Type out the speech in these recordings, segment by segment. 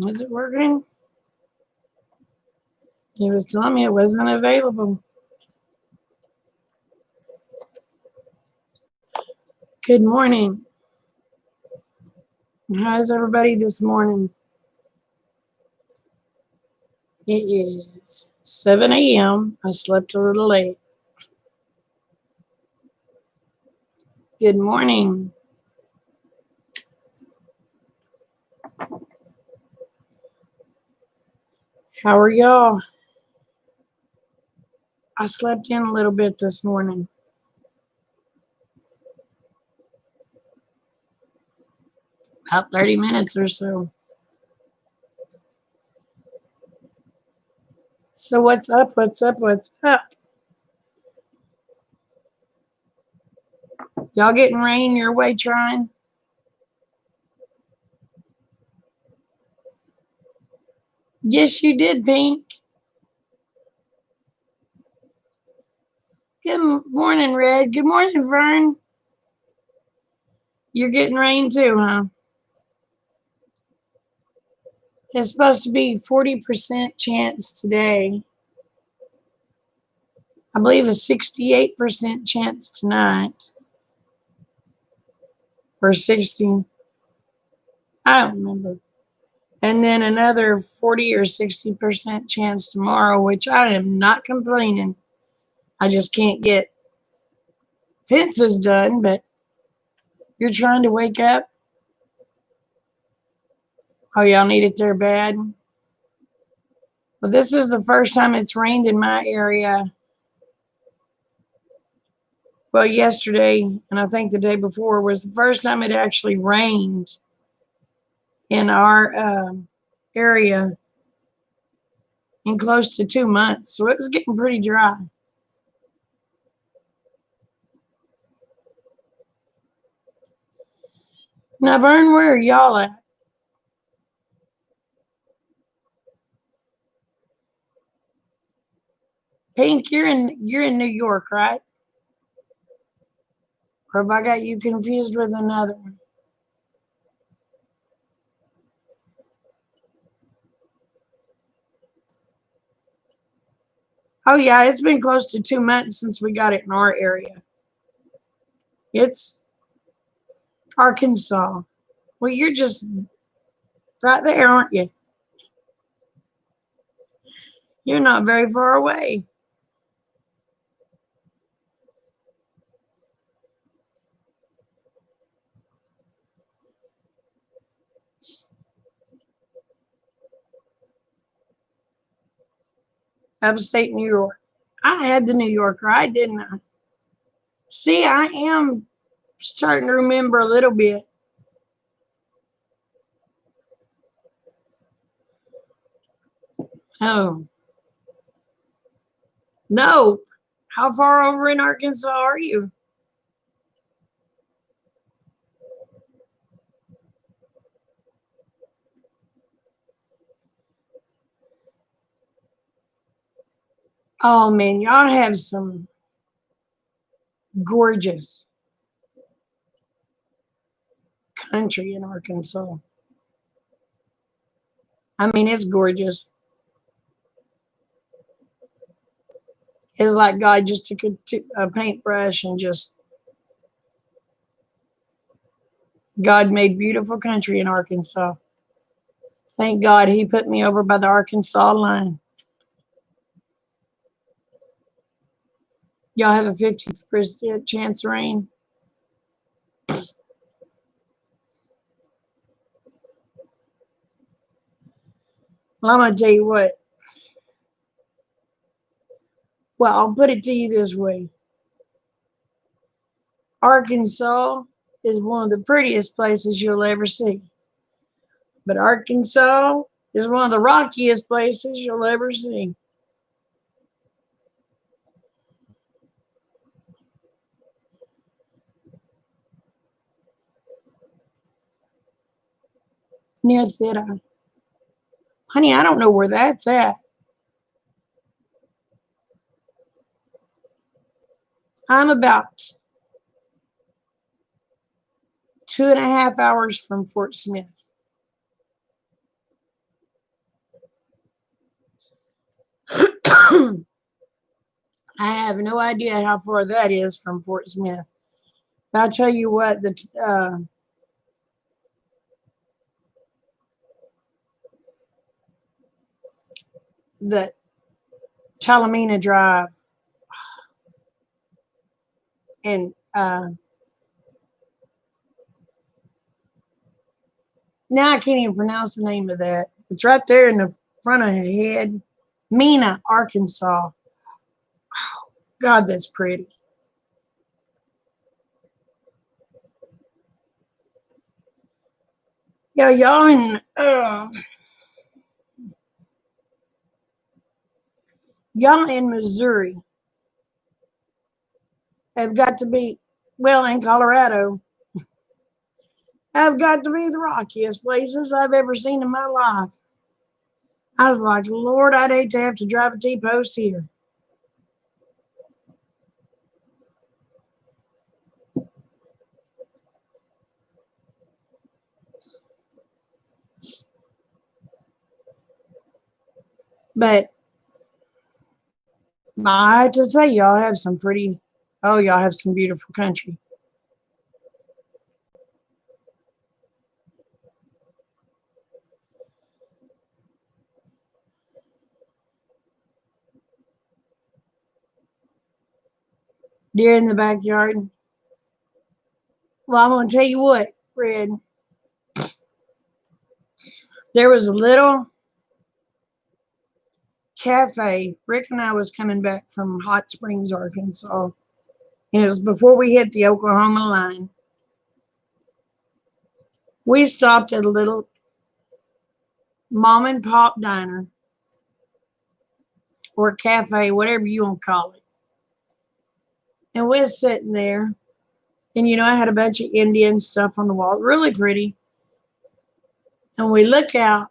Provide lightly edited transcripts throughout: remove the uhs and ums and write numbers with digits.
Is it working? He was telling me it wasn't available. Good morning. How's everybody this morning? It is 7 a.m. I slept a little late. Good morning. How are y'all? I slept in a little bit this morning. About 30 minutes or so. So what's up? What's up? What's up? Y'all getting rain your way trying? Yes, you did, Pink. Good morning, Red. Good morning, Vern. You're getting rain too, huh? It's supposed to be 40% chance today. I believe a 68% chance tonight. Or 60. I don't remember. And then another 40 or 60% chance tomorrow, which I am not complaining. I just can't get fences done, but you're trying to wake up. Oh, y'all need it there bad? Well, this is the first time it's rained in my area. Well, yesterday, and I think the day before, was the first time it actually rained in our area in close to 2 months. So it was getting pretty dry. Now, Vern, where are y'all at? Pink, you're in New York, right? Or have I got you confused with another one? Oh yeah, it's been close to 2 months since we got it in our area. It's Arkansas. Well, you're just right there, aren't you? You're not very far away. Upstate New York. I had the New York ride, didn't I? See, I am starting to remember a little bit. Oh, no. How far over in Arkansas are you? Oh man, y'all have some gorgeous country in Arkansas. I mean, it's gorgeous. It's like God just took a paintbrush and just God made beautiful country in Arkansas. Thank God he put me over by the Arkansas line. Y'all have a 50% chance of rain. Well, I'm going to tell you what. Well, I'll put it to you this way. Arkansas is one of the prettiest places you'll ever see. But Arkansas is one of the rockiest places you'll ever see. Near Theta. Honey, I don't know where that's at. I'm about 2.5 hours from Fort Smith. I have no idea how far that is from Fort Smith. But I'll tell you what, the Talamina Drive and now I can't even pronounce the name of that. It's right there in the front of her head. Mena, Arkansas. God, that's pretty. Yeah, y'all in Missouri have got to be, well, in Colorado, have got to be the rockiest places I've ever seen in my life. I was like, Lord, I'd hate to have to drive a T-post here. But I have to say, y'all have some pretty, oh, y'all have some beautiful country. Deer in the backyard. Well, I'm going to tell you what, Red. There was a little cafe. Rick and I was coming back from Hot Springs, Arkansas. And it was before we hit the Oklahoma line. We stopped at a little mom and pop diner or cafe, whatever you want to call it. And we're sitting there. And I had a bunch of Indian stuff on the wall, really pretty. And we look out,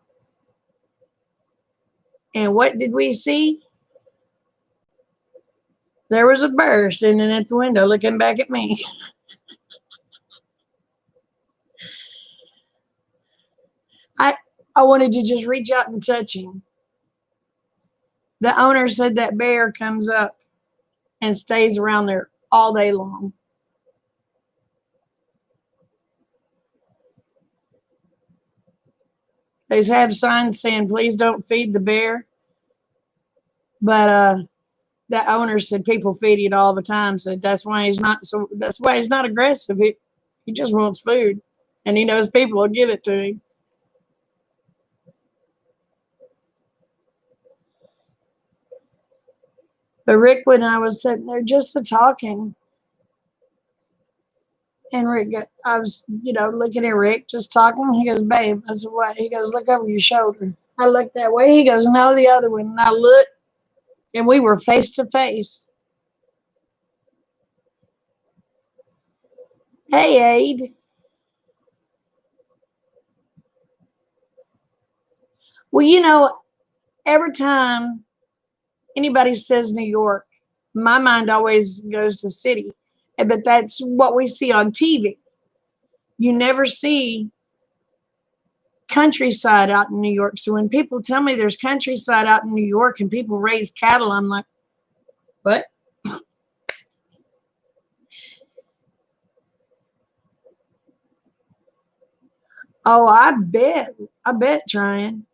and what did we see? There was a bear standing at the window looking back at me. I I wanted to just reach out and touch him. The owner said that bear comes up and stays around there all day long. They have signs saying, please don't feed the bear. But the owner said people feed it all the time. Said that's why he's not aggressive. He just wants food. And he knows people will give it to him. But Rick and I was sitting there just a talking. And I was, looking at Rick, just talking. He goes, babe. I said, what? He goes, look over your shoulder. I looked that way. He goes, no, the other one. And I looked, and we were face to face. Hey, Aid. Well, every time anybody says New York, my mind always goes to city. But that's what we see on TV. You never see countryside out in New York. So when people tell me there's countryside out in New York and people raise cattle, I'm like, what? Oh, I bet. I bet, trying.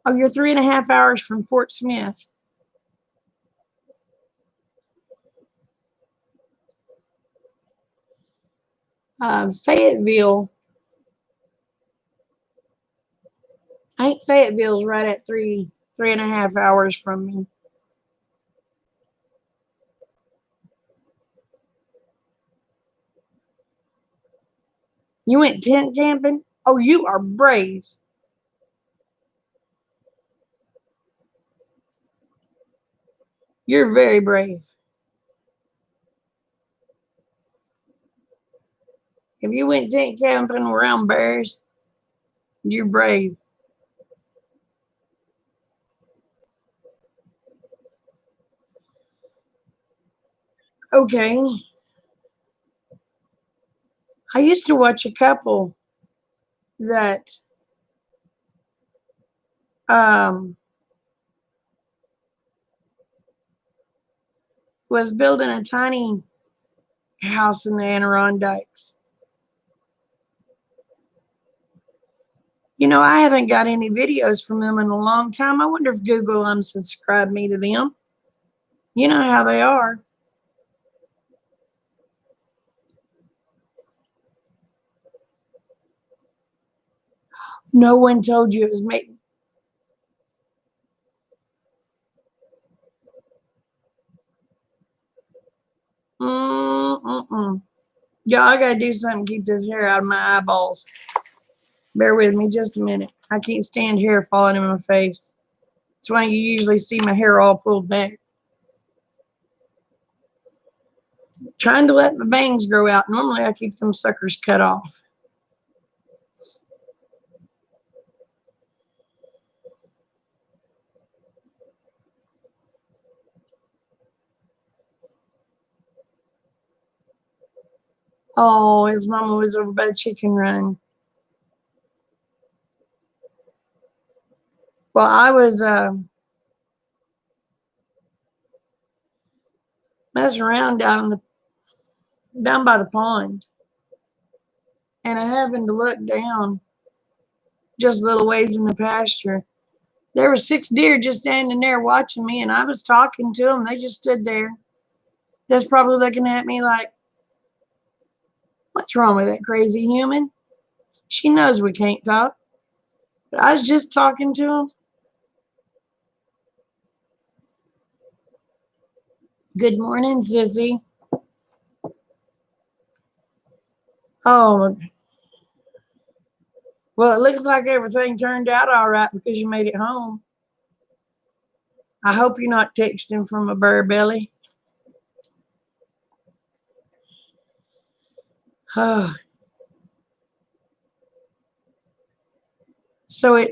Oh, you're 3.5 hours from Fort Smith. Fayetteville. I think Fayetteville's right at 3.5 hours from me. You went tent camping? Oh, you are brave. You're very brave. If you went tent camping around bears, you're brave. Okay. I used to watch a couple that um was building a tiny house in the Adirondacks. You know, I haven't got any videos from them in a long time. I wonder if Google unsubscribed me to them. You know how they are. No one told you it was me. Yeah, I gotta do something to keep this hair out of my eyeballs. Bear with me just a minute. I can't stand hair falling in my face. That's why you usually see my hair all pulled back. Trying to let my bangs grow out. Normally I keep them suckers cut off. Oh, his mama was over by the chicken run. Well, I was messing around down by the pond, and I happened to look down just a little ways in the pasture. There were 6 deer just standing there watching me, and I was talking to them. They just stood there. That's probably looking at me like, what's wrong with that crazy human? She knows we can't talk. But I was just talking to them. Good morning, sissy. Oh, well, it looks like everything turned out all right because you made it home. I hope you're not texting from a bear belly. Oh. So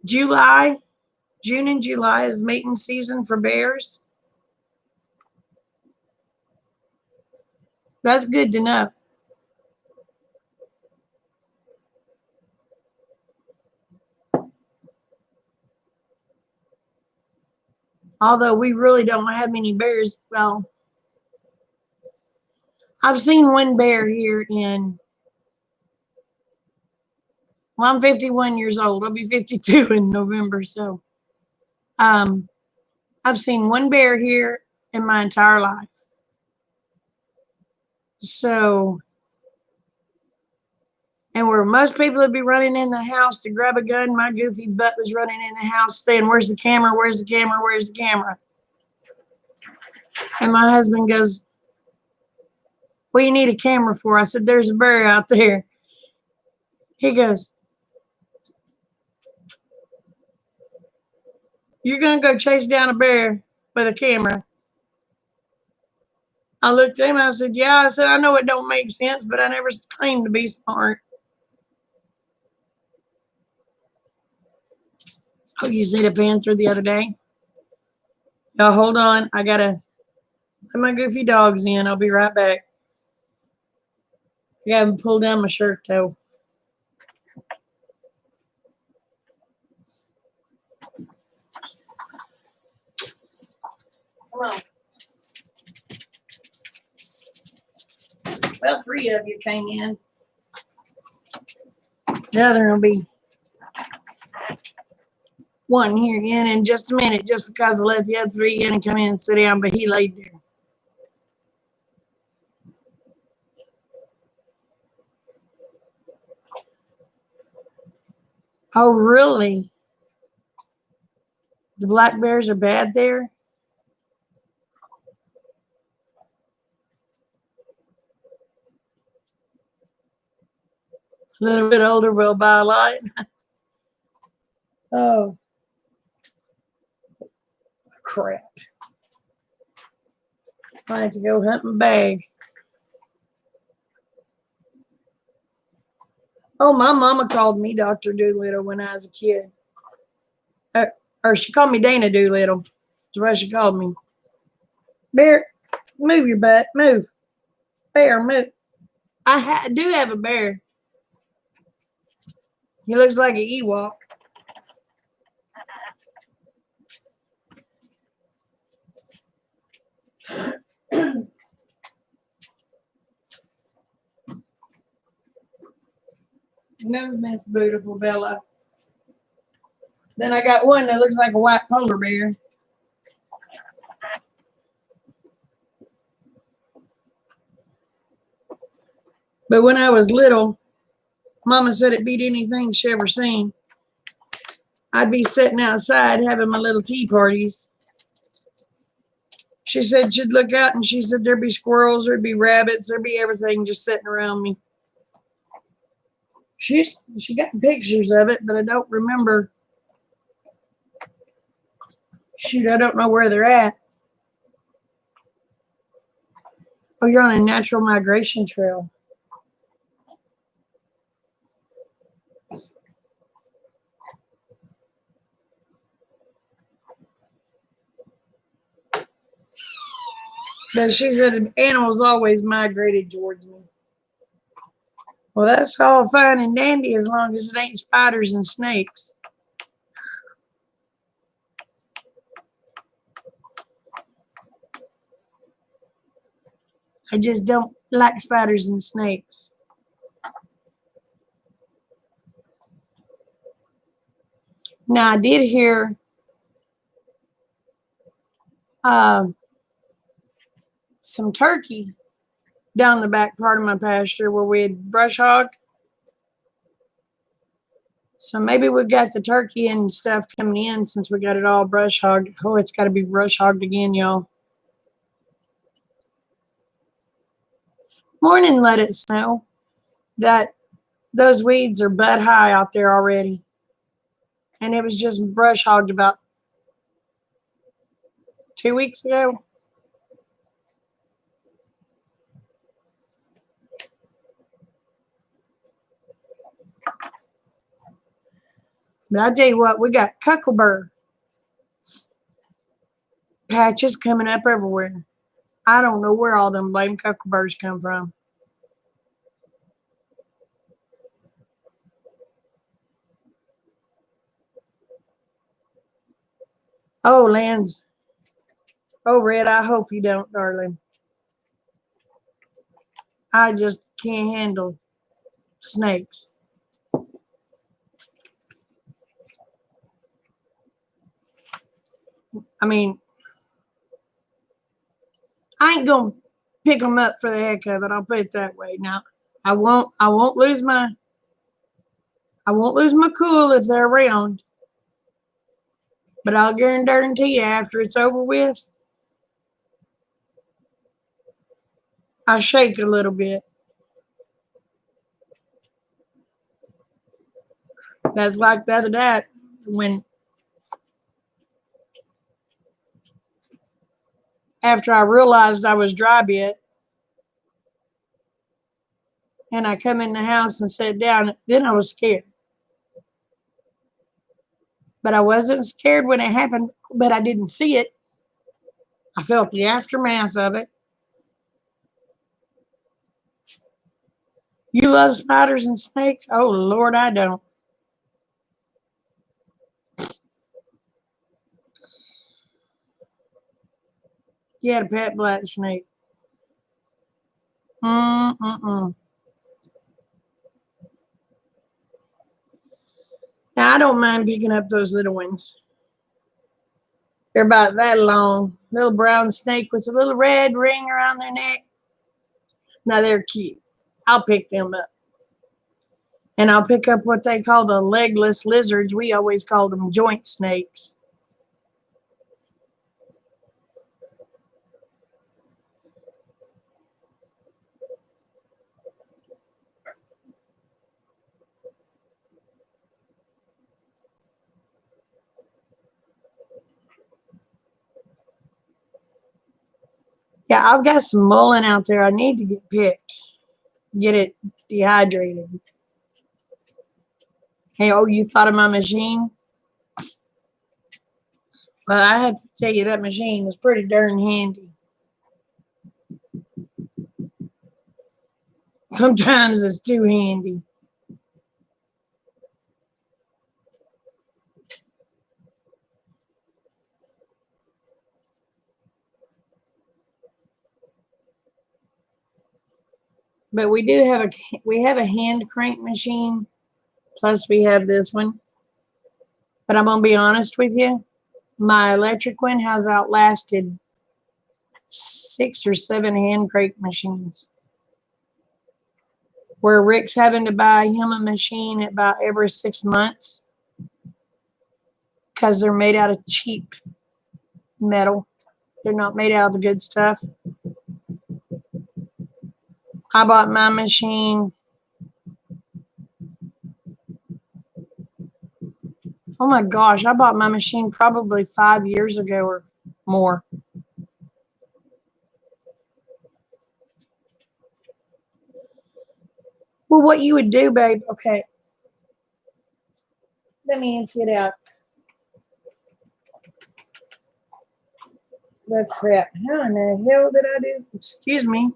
June and July is mating season for bears. That's good to know. Although we really don't have many bears. Well, I've seen one bear here well, I'm 51 years old. I'll be 52 in November. So I've seen one bear here in my entire life. So, and where most people would be running in the house to grab a gun, my goofy butt was running in the house saying, "Where's the camera? Where's the camera? Where's the camera?" And my husband goes, "What do you need a camera for?" I said, "There's a bear out there." He goes, "You're going to go chase down a bear with a camera?" I looked at him and I said, "Yeah." I said, "I know it don't make sense, but I never claimed to be smart." Oh, you see the panther the other day? Oh, hold on. I got to let my goofy dogs in. I'll be right back. I got to pull down my shirt, though. Come on. Well, 3 of you came in. The other will be one here in just a minute, just because I let the other 3 in and come in and sit down, but he laid there. Oh, really? The black bears are bad there? A little bit older will buy a light. Oh, crap. I have to go hunt my bag. Oh, my mama called me Dr. Doolittle when I was a kid. Or she called me Dana Doolittle. That's what she called me. Bear, move your butt. Move. Bear, move. I do have a bear. He looks like an Ewok. No, Miss Beautiful Bella. Then I got one that looks like a white polar bear. But when I was little, Mama said it beat anything she ever seen. I'd be sitting outside having my little tea parties. She said she'd look out and she said there'd be squirrels, there'd be rabbits, there'd be everything just sitting around me. She got pictures of it, but I don't remember. Shoot, I don't know where they're at. Oh, you're on a natural migration trail. But she said animals always migrated towards me. Well, that's all fine and dandy as long as it ain't spiders and snakes. I just don't like spiders and snakes. Now, I did hear uh, some turkey down the back part of my pasture where we had brush hog. So maybe we got the turkey and stuff coming in since we got it all brush hogged. Oh, it's got to be brush hogged again, y'all. Morning, let it snow. That those weeds are butt high out there already. And it was just brush hogged about 2 weeks ago. But I tell you what, we got cuckleburr patches coming up everywhere. I don't know where all them blame cuckleburrs come from. Oh, Lance. Oh, Red, I hope you don't, darling. I just can't handle snakes. I mean, I ain't gonna pick them up for the heck of it. I'll put it that way. Now, I won't lose my cool if they're around. But I'll guarantee you, after it's over with, I shake a little bit. That's like the other day when after I realized I was dry bit and I come in the house and sat down, then I was scared. But I wasn't scared when it happened, but I didn't see it. I felt the aftermath of it. You love spiders and snakes? Oh, Lord, I don't. You had a pet black snake. Mm-mm-mm. Now, I don't mind picking up those little ones. They're about that long. Little brown snake with a little red ring around their neck. Now, they're cute. I'll pick them up. And I'll pick up what they call the legless lizards. We always called them joint snakes. Yeah, I've got some mullein out there. I need to get picked, get it dehydrated. Hey, oh, you thought of my machine? Well, I have to tell you, that machine is pretty darn handy. Sometimes it's too handy. But we have a hand crank machine Plus, we have this one. But I'm going to be honest with you. My electric one has outlasted 6 or 7 hand crank machines. Where Rick's having to buy him a machine about every 6 months because they're made out of cheap metal. They're not made out of the good stuff. I bought my machine. Oh my gosh, I bought my machine probably 5 years ago or more. Well, what you would do, babe, okay. Let me empty it out. What crap? How in the hell did I do? Excuse me.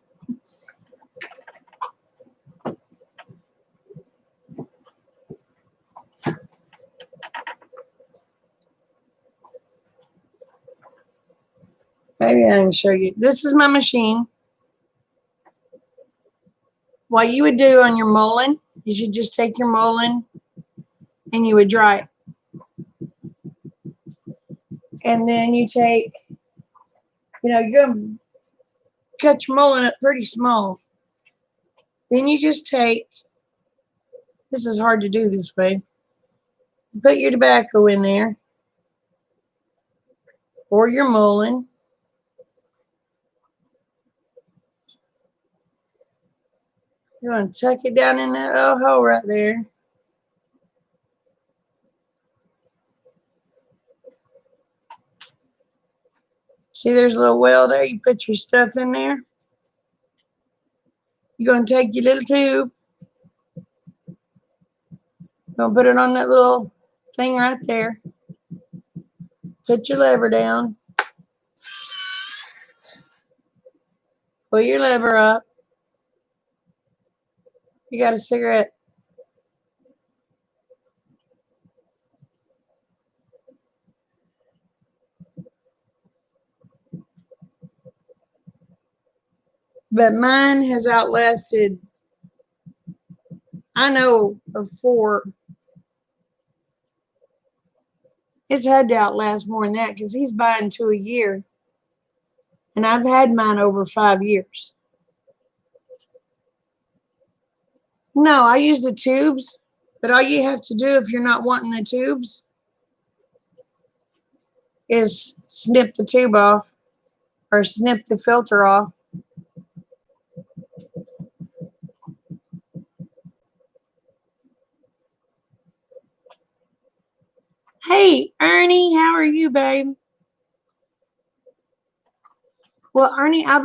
Maybe I can show you. This is my machine. What you would do on your mullein is you just take your mullein and you would dry it. And then you take, you're going to cut your mullein up pretty small. Then you just take, this is hard to do this way. Put your tobacco in there or your mullein. You're going to tuck it down in that little hole right there. See, there's a little well there. You put your stuff in there. You're going to take your little tube. You're going to put it on that little thing right there. Put your lever down. Pull your lever up. You got a cigarette. But mine has outlasted, I know of 4. It's had to outlast more than that because he's buying 2 a year. And I've had mine over 5 years. No, I use the tubes. But all you have to do if you're not wanting the tubes is snip the tube off or snip the filter off. Hey, Ernie, how are you, babe? Well, Ernie, I'll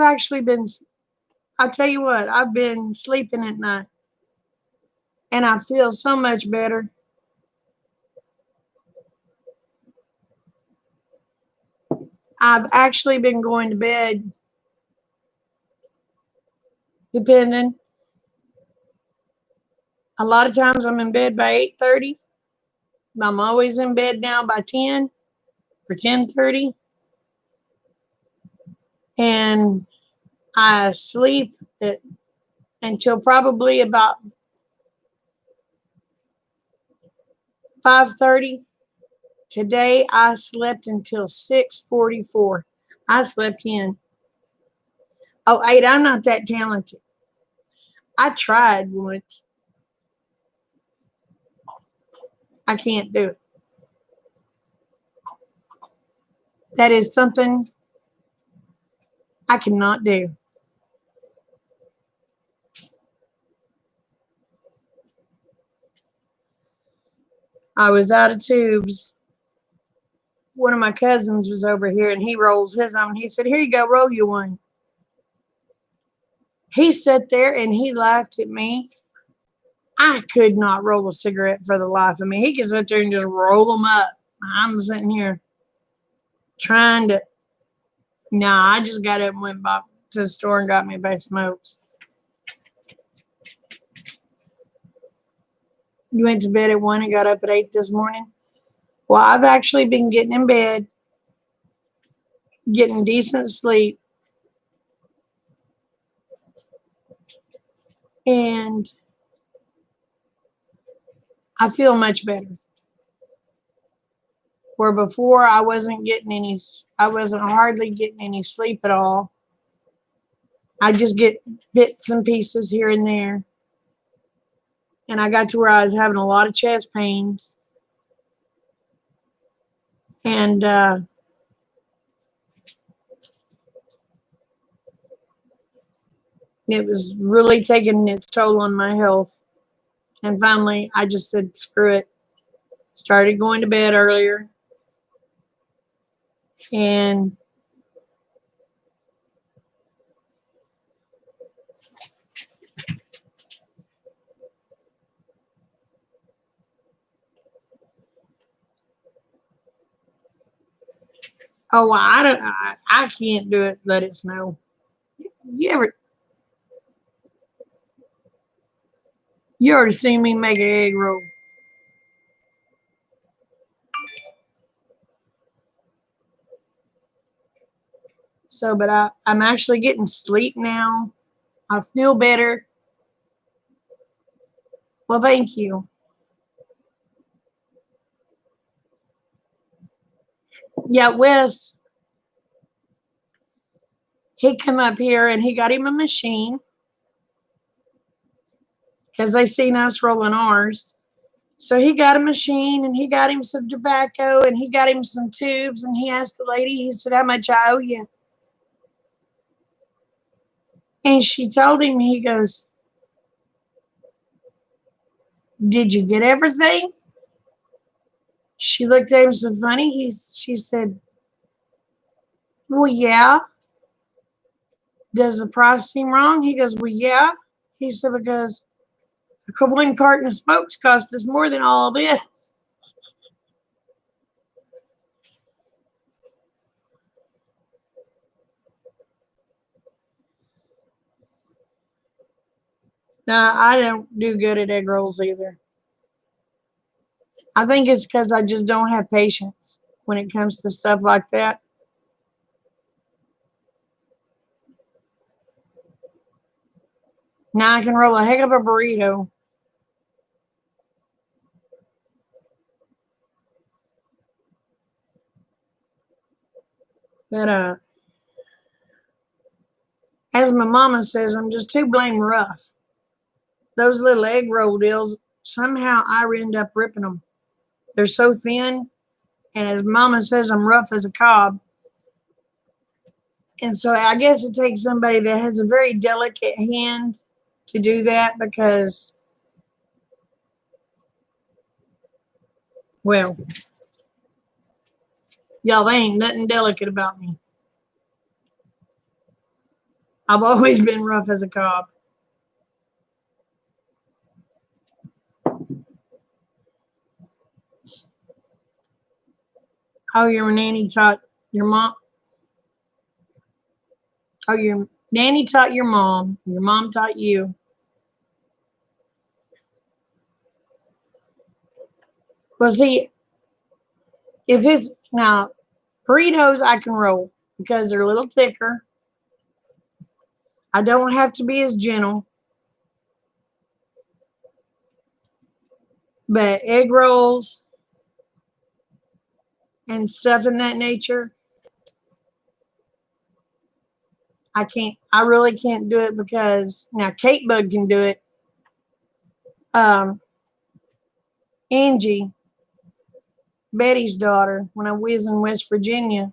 tell you what, I've been sleeping at night. And I feel so much better. I've actually been going to bed, depending. A lot of times I'm in bed by 8:30. I'm always in bed now by 10 or 10:30. And I sleep until probably about 5:30. Today I slept until 6:44. I slept in. Oh, 8, I'm not that talented. I tried once. I can't do it. That is something I cannot do. I was out of tubes. One of my cousins was over here and he rolls his on. He said, "Here you go, roll you one." He sat there and he laughed at me. I could not roll a cigarette for the life of me. He could sit there and just roll them up. I'm sitting here trying to. Nah, I just got up and went back to the store and got me a bag of smokes. You went to bed at 1 and got up at 8 this morning? Well, I've actually been getting in bed, getting decent sleep, and I feel much better. Where before I wasn't hardly getting any sleep at all. I just get bits and pieces here and there. And I got to where I was having a lot of chest pains. And it was really taking its toll on my health. And finally, I just said, screw it. Started going to bed earlier. And oh, I can't do it. Let it snow. You ever, you already seen me make an egg roll. So, but I'm actually getting sleep now. I feel better. Well, thank you. Yeah, Wes, he come up here and he got him a machine because they seen us rolling ours. So he got a machine and he got him some tobacco and he got him some tubes and he asked the lady, he said, how much I owe you? And she told him, he goes, did you get everything? She looked at him so funny. She said, well, yeah. Does the price seem wrong? He goes, well, yeah. He said, because a one carton of smokes cost us more than all this. No, I don't do good at egg rolls either. I think it's because I just don't have patience when it comes to stuff like that. Now I can roll a heck of a burrito. But as my mama says, I'm just too blame rough. Those little egg roll deals, somehow I end up ripping them. They're so thin, and as mama says, I'm rough as a cob. And so I guess it takes somebody that has a very delicate hand to do that because, well, y'all, there ain't nothing delicate about me. I've always been rough as a cob. Oh, your nanny taught your mom. Oh, your nanny taught your mom. Your mom taught you. Well, see, if it's now burritos, I can roll because they're a little thicker. I don't have to be as gentle. But egg rolls and stuff in that nature, I can't. I really can't do it because now Kate Bug can do it. Angie, Betty's daughter, when I was in West Virginia,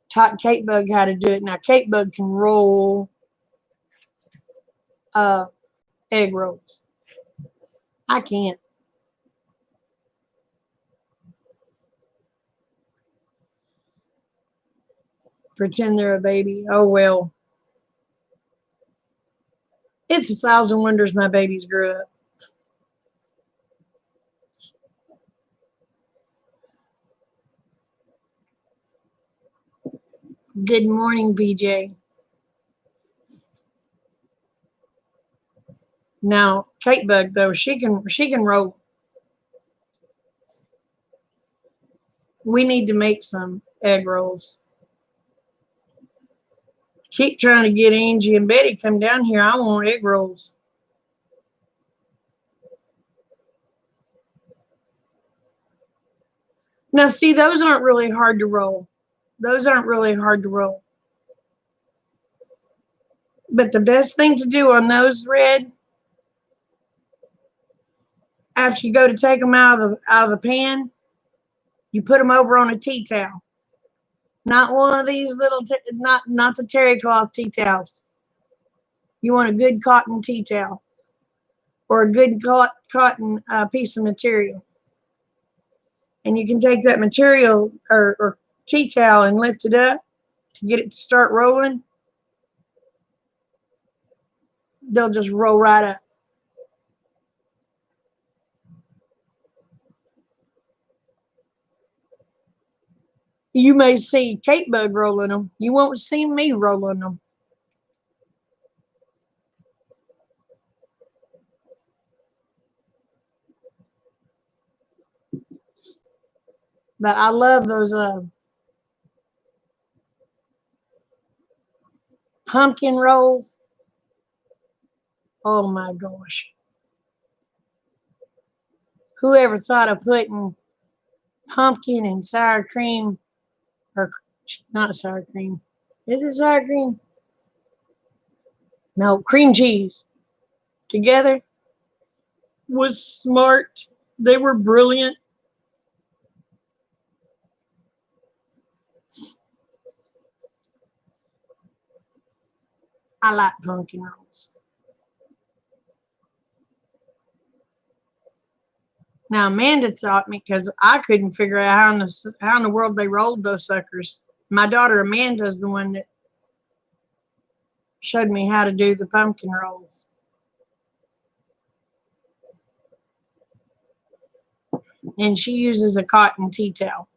taught Kate Bug how to do it. Now Kate Bug can roll uh, egg rolls. I can't. Pretend they're a baby. Oh well. It's a thousand wonders my babies grew up. Good morning, BJ. Now, Kate Bug though, she can roll. We need to make some egg rolls. Keep trying to get Angie and Betty come down here. I want egg rolls. Now, see, those aren't really hard to roll. Those aren't really hard to roll. But the best thing to do on those, Red, after you go to take them out of the pan, you put them over on a tea towel. Not one of these little, not the terry cloth tea towels. You want a good cotton tea towel or a good cotton piece of material. And you can take that material or tea towel and lift it up to get it to start rolling. They'll just roll right up. You may see Kate Bug rolling them. You won't see me rolling them. But I love those pumpkin rolls. Oh my gosh. Whoever thought of putting pumpkin and sour cream, or not sour cream. Is it sour cream? No, cream cheese together was smart. They were brilliant. I like pumpkin rolls. Now Amanda taught me because I couldn't figure out how in the world they rolled those suckers. My daughter Amanda is the one that showed me how to do the pumpkin rolls. And she uses a cotton tea towel.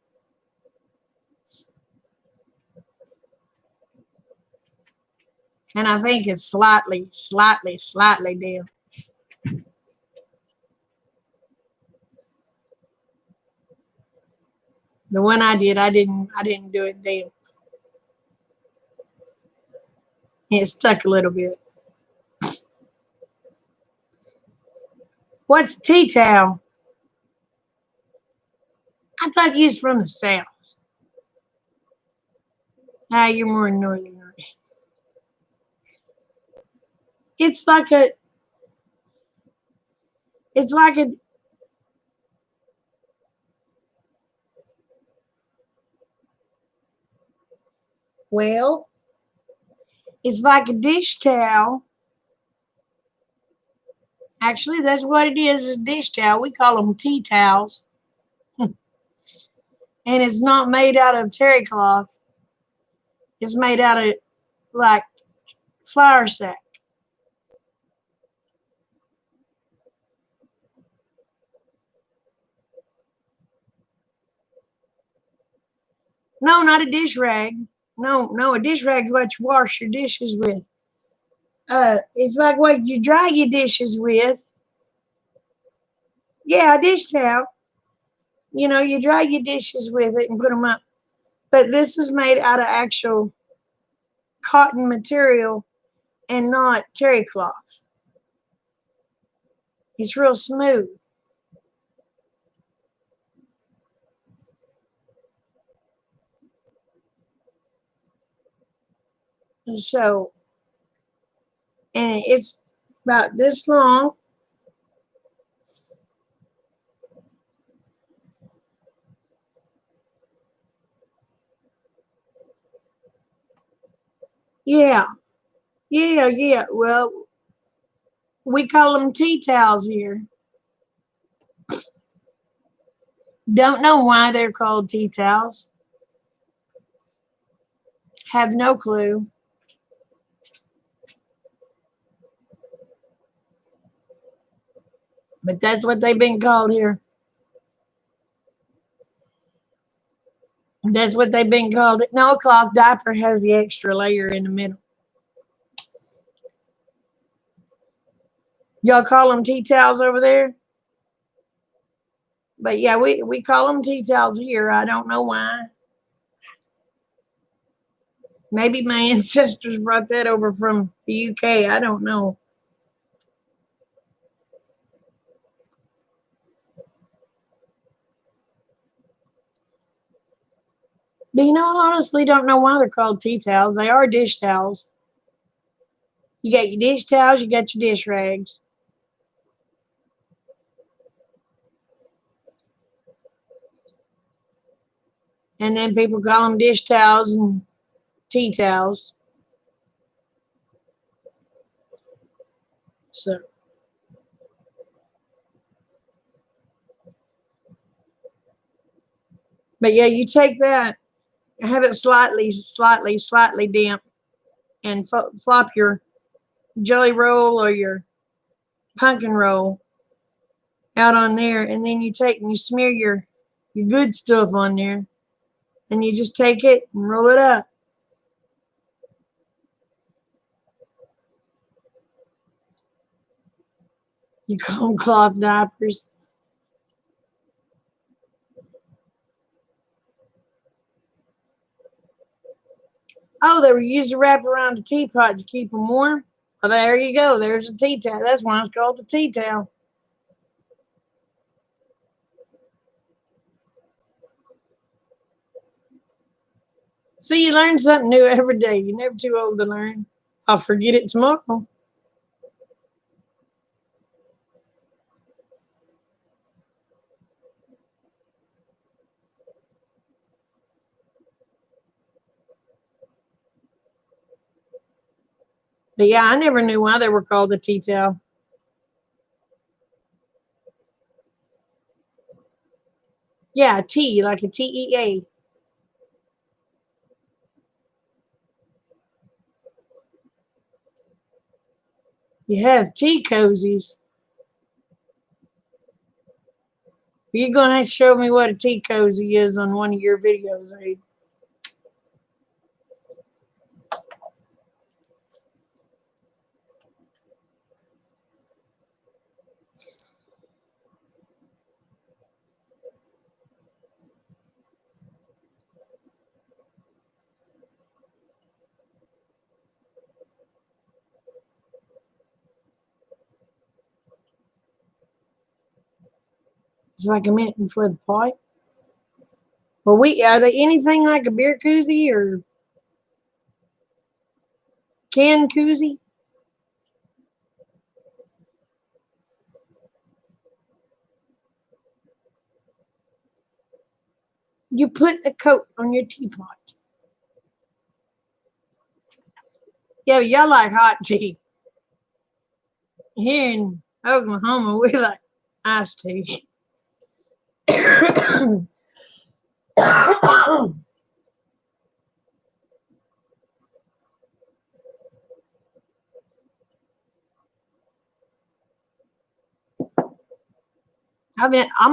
And I think it's slightly damp. The one I didn't do it damp. It stuck a little bit. What's tea towel? I thought you was from the South. Ah, you're more northern. It's like a. It's like a. Well, it's like a dish towel. Actually, that's what it is a dish towel. We call them tea towels. And it's not made out of terry cloth. It's made out of like flour sack. No, not a dish rag. No, a dish rag is what you wash your dishes with. It's like what you dry your dishes with. Yeah, a dish towel. You know, you dry your dishes with it and put them up. But this is made out of actual cotton material and not terry cloth. It's real smooth. And so, and it's about this long. Yeah, yeah. Well, we call them tea towels here. Don't know why they're called tea towels. Have no clue. But that's what they've been called here. That's what they've been called. No, a cloth diaper has the extra layer in the middle. Y'all call them tea towels over there? But yeah, we call them tea towels here. I don't know why. Maybe my ancestors brought that over from the UK. I don't know. But you know, I honestly don't know why they're called tea towels. They are dish towels. You got your dish towels, you got your dish rags. And then people call them dish towels and tea towels. So, but yeah, you take that, have it slightly damp, and flop your jelly roll or your pumpkin roll out on there, and then you take and you smear your good stuff on there, and you just take it and roll it up. You call them cloth diapers. Oh, they were used to wrap around a teapot to keep them warm. Well, there you go. There's a tea towel. That's why it's called the tea towel. See, you learn something new every day. You're never too old to learn. I'll forget it tomorrow. But yeah, I never knew why they were called a tea towel. Yeah, tea, like a TEA. You have tea cozies. You're going to have to show me what a tea cozy is on one of your videos, Abe. It's like a mitten for the pipe. Well, are they anything like a beer koozie or can koozie? You put a coat on your teapot. Yeah, but y'all like hot tea. Here in Oklahoma, we like iced tea. I'm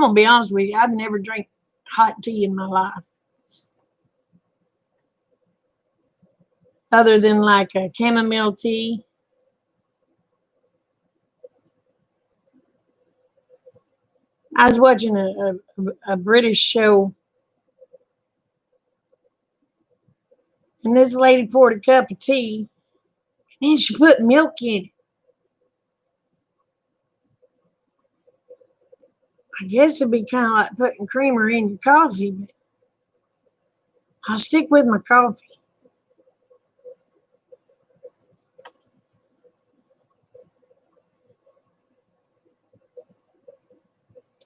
gonna be honest with you. I've never drank hot tea in my life, other than like a chamomile tea. I was watching a British show, and this lady poured a cup of tea, and then she put milk in it. I guess it'd be kind of like putting creamer in your coffee, but I'll stick with my coffee.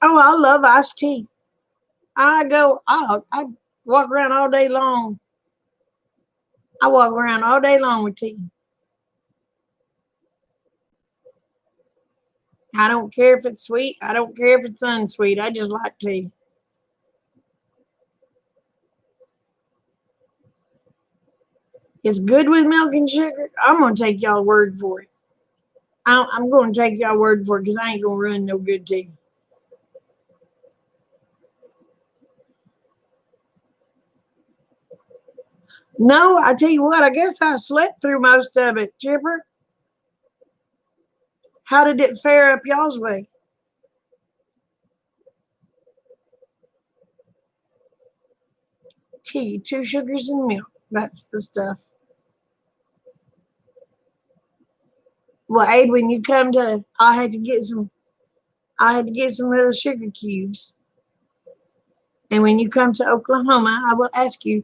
Oh, I love iced tea. I walk around all day long. I walk around all day long with tea. I don't care if it's sweet. I don't care if it's unsweet. I just like tea. It's good with milk and sugar. I'm gonna take y'all word for it. I'm gonna take y'all word for it because I ain't gonna ruin no good tea. No, I tell you what. I guess I slept through most of it. Chipper, how did it fare up y'all's way? Tea, two sugars and milk. That's the stuff. Well, Aid, when you come to, I had to get some. I had to get some little sugar cubes. And when you come to Oklahoma, I will ask you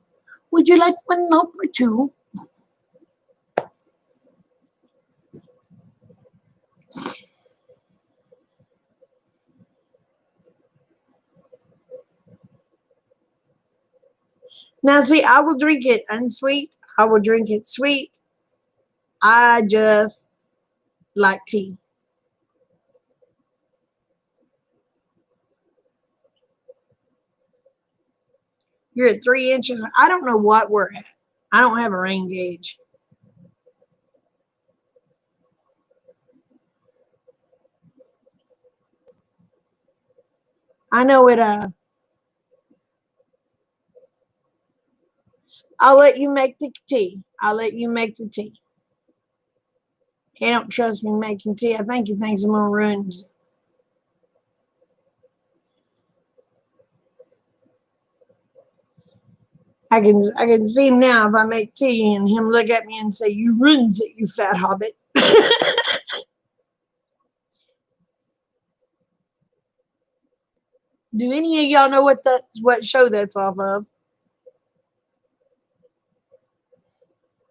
Would you like one number two? Now, see, I will drink it unsweet. I will drink it sweet. I just like tea. You're at 3 inches. I don't know what we're at. I don't have a rain gauge. I know it. I'll let you make the tea. I'll let you make the tea. He don't trust me making tea. I think he thinks I'm gonna ruin it. I can see him now if I make tea and him look at me and say, "You ruins it, you fat hobbit." Do any of y'all know what show that's off of?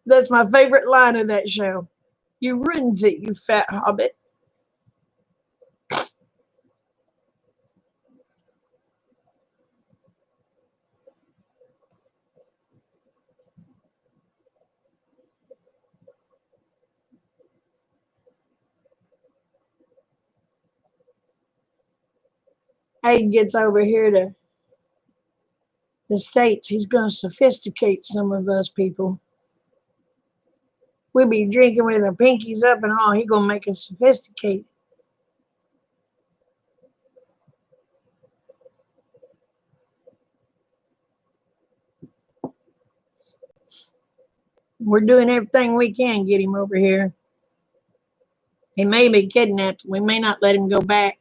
That's my favorite line of that show. You ruins it, you fat hobbit. Abe gets over here to the States, he's going to sophisticate some of us people. We'll be drinking with our pinkies up and all. He going to make us sophisticated. We're doing everything we can to get him over here. He may be kidnapped. We may not let him go back.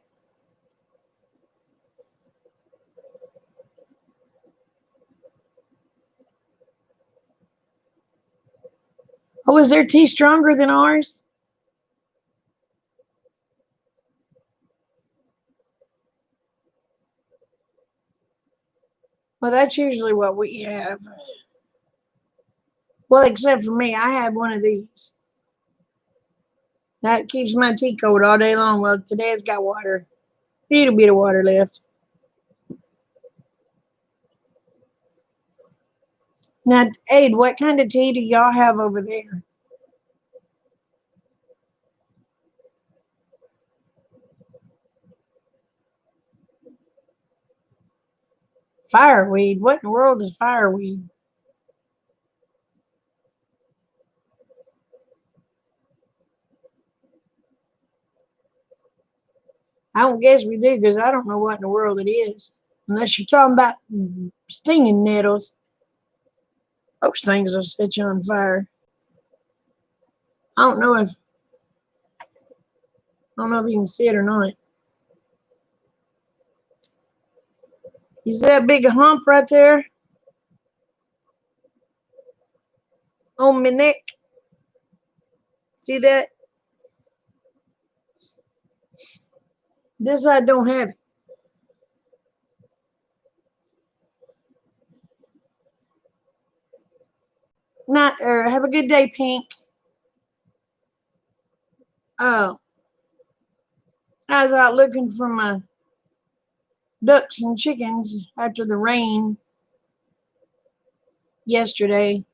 Oh, is their tea stronger than ours? Well, that's usually what we have. Well, except for me, I have one of these. That keeps my tea cold all day long. Well, today it's got water. A little bit of water left. Now, Aid, what kind of tea do y'all have over there? Fireweed. What in the world is fireweed? I don't guess we do because I don't know what in the world it is. Unless you're talking about stinging nettles. Those things will set you on fire. I don't know if you can see it or not. You see that big hump right there on my neck? See that? This I don't have it. Not have a good day, Pink. Oh, I was out looking for my ducks and chickens after the rain yesterday,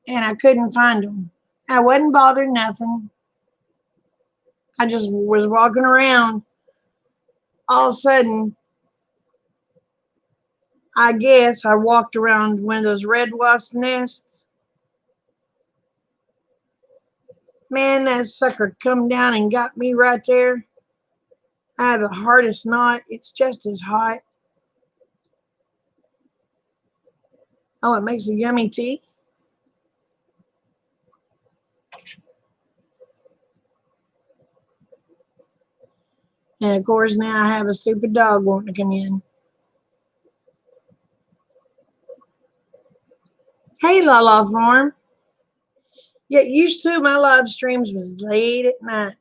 and I couldn't find them. I wasn't bothered nothing. I just was walking around. All of a sudden, I guess I walked around one of those red wasp nests. Man, that sucker come down and got me right there. I have the hardest knot. It's just as hot. Oh, it makes a yummy tea. And of course, now I have a stupid dog wanting to come in. Hey, Lala Farm. Yeah, used to my live streams was late at night.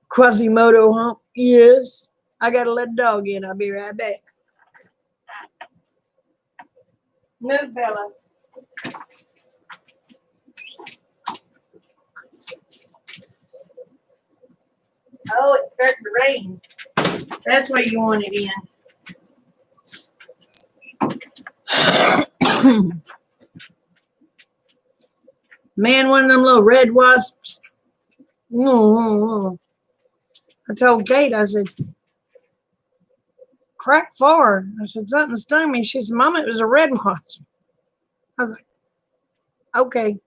Quasimodo hump. Yes. I gotta let the dog in. I'll be right back. Move, Bella. Oh, it's starting to rain. That's what you want it in. Man, one of them little red wasps. I told Kate, I said, crack for. I said, something stung me. She said, Mama, it was a red wasp. I was like, okay.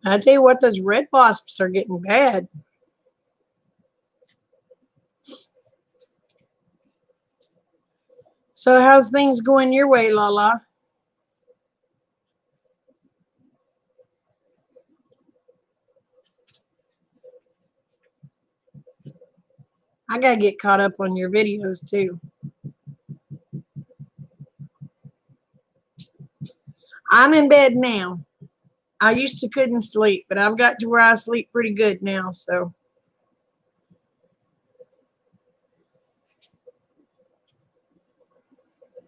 I tell you what, those red wasps are getting bad. So how's things going your way, Lala? I gotta get caught up on your videos too. I'm in bed now. I used to couldn't sleep, but I've got to where I sleep pretty good now, so.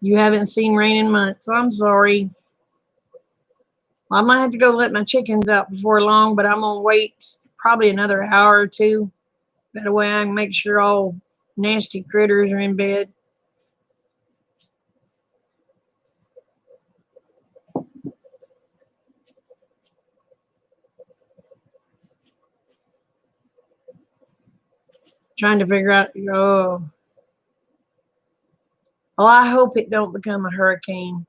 You haven't seen rain in months. I'm sorry. Well, I might have to go let my chickens out before long, but I'm gonna wait probably another hour or two. That way I can make sure all nasty critters are in bed. Trying to figure out, oh, I hope it don't become a hurricane.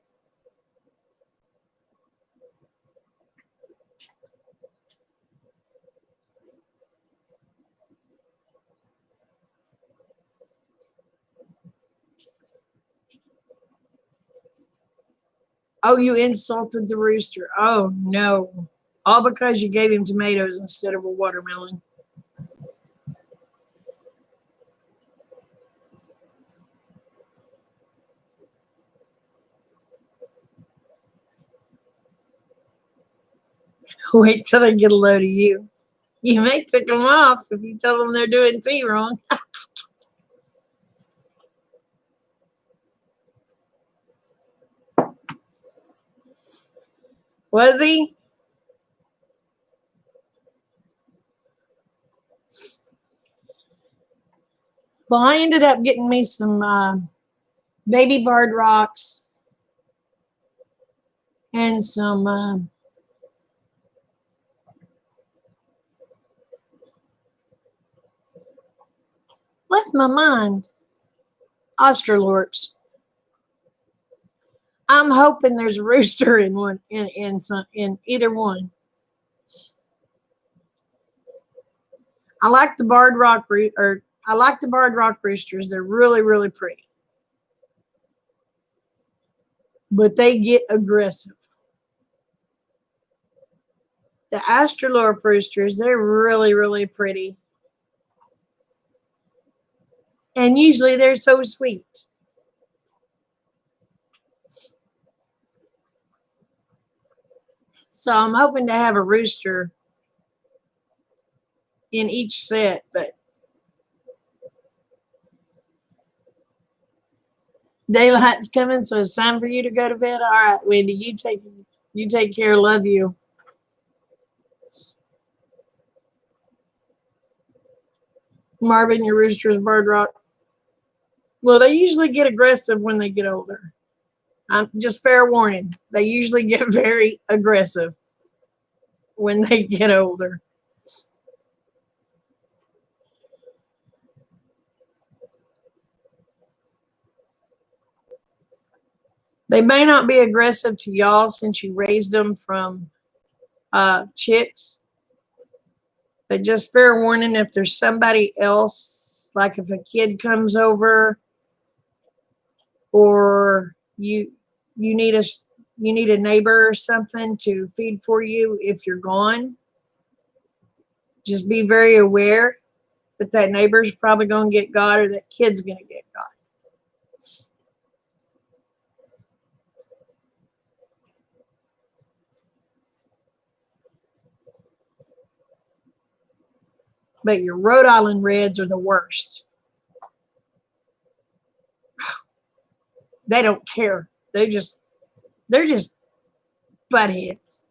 Oh, you insulted the rooster. Oh, no. All because you gave him tomatoes instead of a watermelon. Wait till they get a load of you. You may tick them off if you tell them they're doing tea wrong. Was he? Well, I ended up getting me some baby barred rocks and some left my mind. Australorps. I'm hoping there's a rooster in one in either one. I like the I like the barred rock roosters. They're really, really pretty. But they get aggressive. The Australorp roosters, they're really, really pretty. And usually they're so sweet. So I'm hoping to have a rooster in each set, but daylight's coming, so it's time for you to go to bed. All right, Wendy, you take care. Love you. Marvin, your rooster's bird rock. Well, they usually get aggressive when they get older. Just fair warning. They usually get very aggressive when they get older. They may not be aggressive to y'all since you raised them from chicks, but just fair warning if there's somebody else, like if a kid comes over or you need a neighbor or something to feed for you if you're gone, just be very aware that neighbor's probably going to get got or that kid's going to get got. But your Rhode Island Reds are the worst. They don't care. They're just butt heads.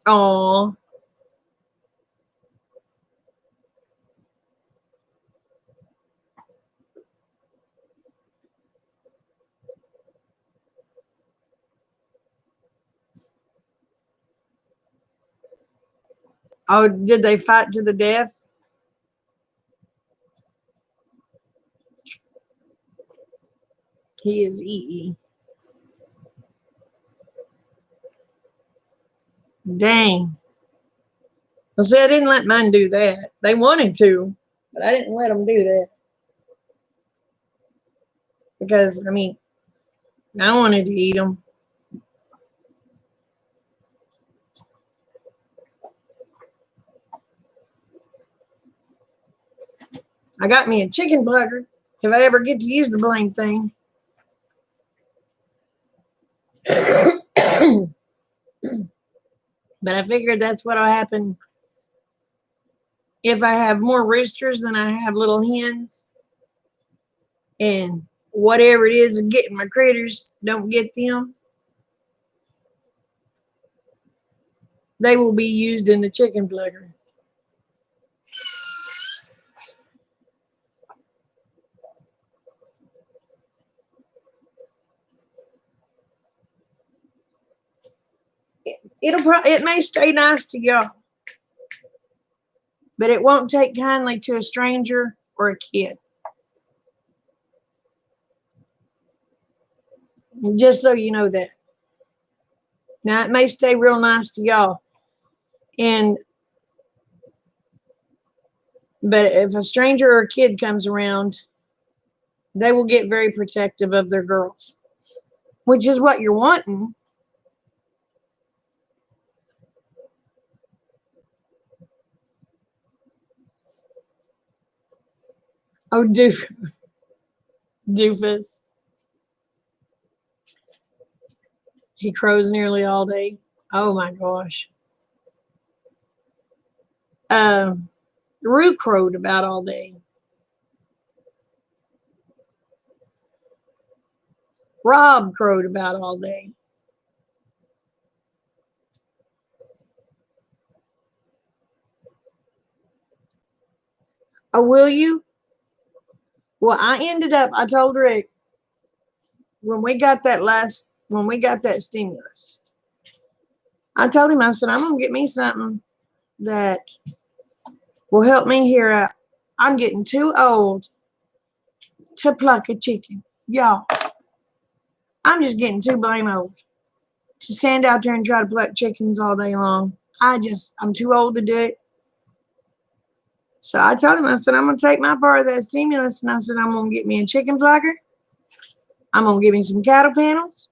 Oh, oh, did they fight to the death? He is EE. Dang. Well, see, I didn't let mine do that. They wanted to, but I didn't let them do that. Because, I mean, I wanted to eat them. I got me a chicken plucker if I ever get to use the blame thing. But I figured that's what'll happen if I have more roosters than I have little hens. And whatever it is getting my critters don't get them, they will be used in the chicken plucker. It may stay nice to y'all, but it won't take kindly to a stranger or a kid. Just so you know that. Now it may stay real nice to y'all, but if a stranger or a kid comes around, they will get very protective of their girls, which is what you're wanting. Oh, doofus. He crows nearly all day. Oh my gosh. Rue crowed about all day. Rob crowed about all day. Oh, will you? Well, I told Rick when we got that stimulus, I told him, I said, I'm going to get me something that will help me here out. I'm getting too old to pluck a chicken. Y'all, I'm just getting too blame old to stand out there and try to pluck chickens all day long. I'm too old to do it. So I told him, I said, I'm going to take my part of that stimulus, and I said, I'm going to get me a chicken plucker. I'm going to get me some cattle panels.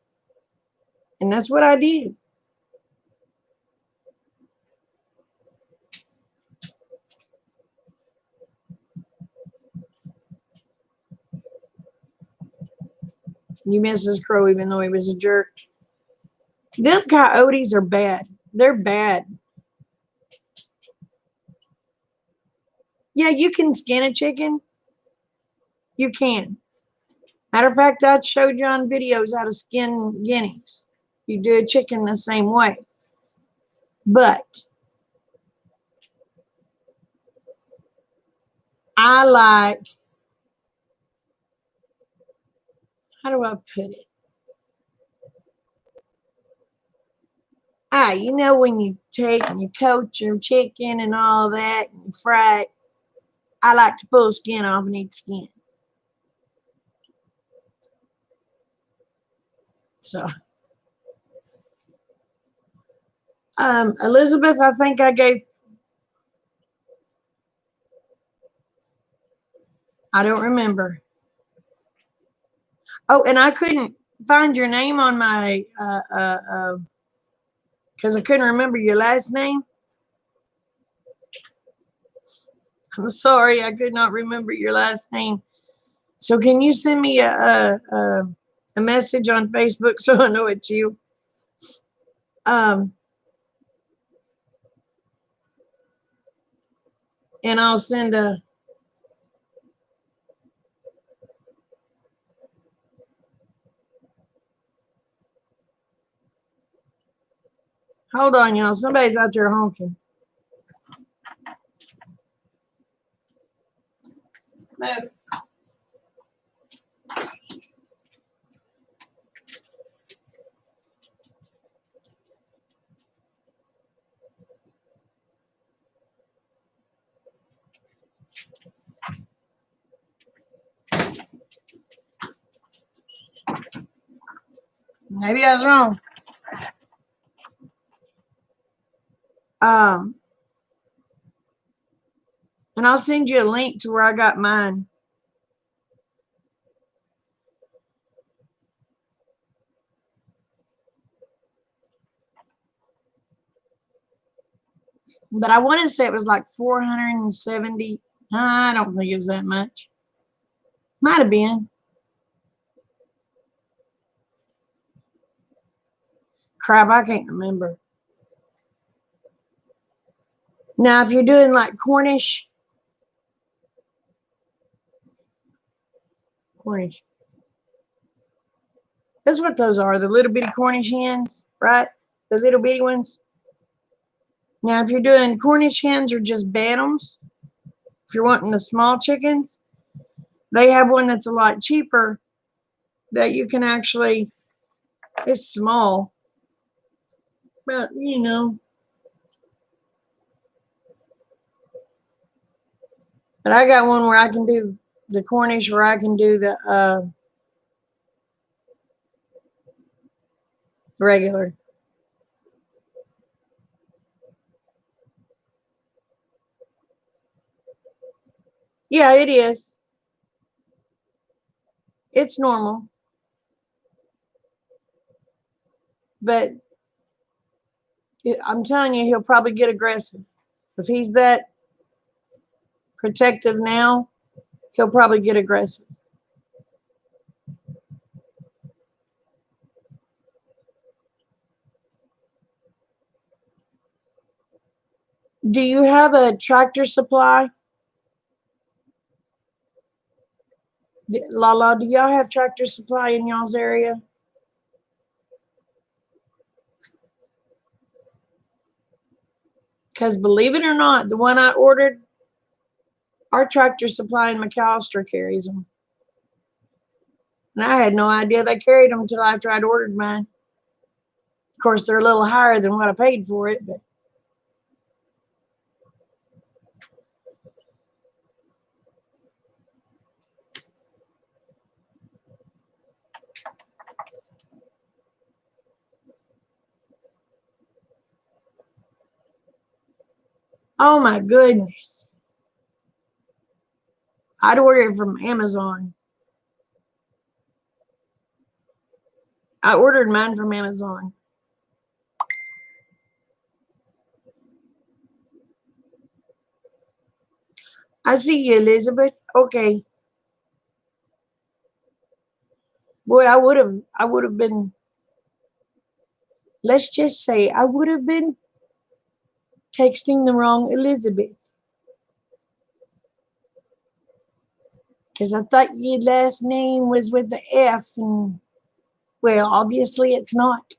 And that's what I did. You miss Mrs. Crow even though he was a jerk. Them coyotes are bad. They're bad. Yeah, you can skin a chicken. You can. Matter of fact, I showed you on videos how to skin guineas. You do a chicken the same way. But I like, how do I put it? You know when you take and you coat your chicken and all that and you fry it, I like to pull the skin off and eat skin. So, Elizabeth, I think I don't remember. Oh, and I couldn't find your name on my, because I couldn't remember your last name. I'm sorry, I could not remember your last name. So can you send me a message on Facebook so I know it's you. And I'll send a hold on, y'all. Somebody's out there honking. Move. Maybe I was wrong. And I'll send you a link to where I got mine. But I want to say it was like 470. I don't think it was that much. Might have been. Crap, I can't remember. Now, if you're doing like Cornish. That's what those are, the little bitty Cornish hens, right? The little bitty ones. Now, if you're doing Cornish hens or just bantams, if you're wanting the small chickens, they have one that's a lot cheaper that you can actually, it's small, but you know. But I got one where I can do the Cornish, where I can do the regular. Yeah, it is. It's normal. But I'm telling you, he'll probably get aggressive. If he's that protective now, he'll probably get aggressive. Do you have a Tractor Supply? Lala, do y'all have Tractor Supply in y'all's area? Because believe it or not, the one I ordered, our Tractor Supply in McAllister carries them. And I had no idea they carried them until after I'd ordered mine. Of course, they're a little higher than what I paid for it, but oh my goodness. I'd order it from Amazon. I ordered mine from Amazon. I see you, Elizabeth. Okay. Boy, I would have been, let's just say, I would have been texting the wrong Elizabeth. Because I thought your last name was with the F, and well, obviously it's not.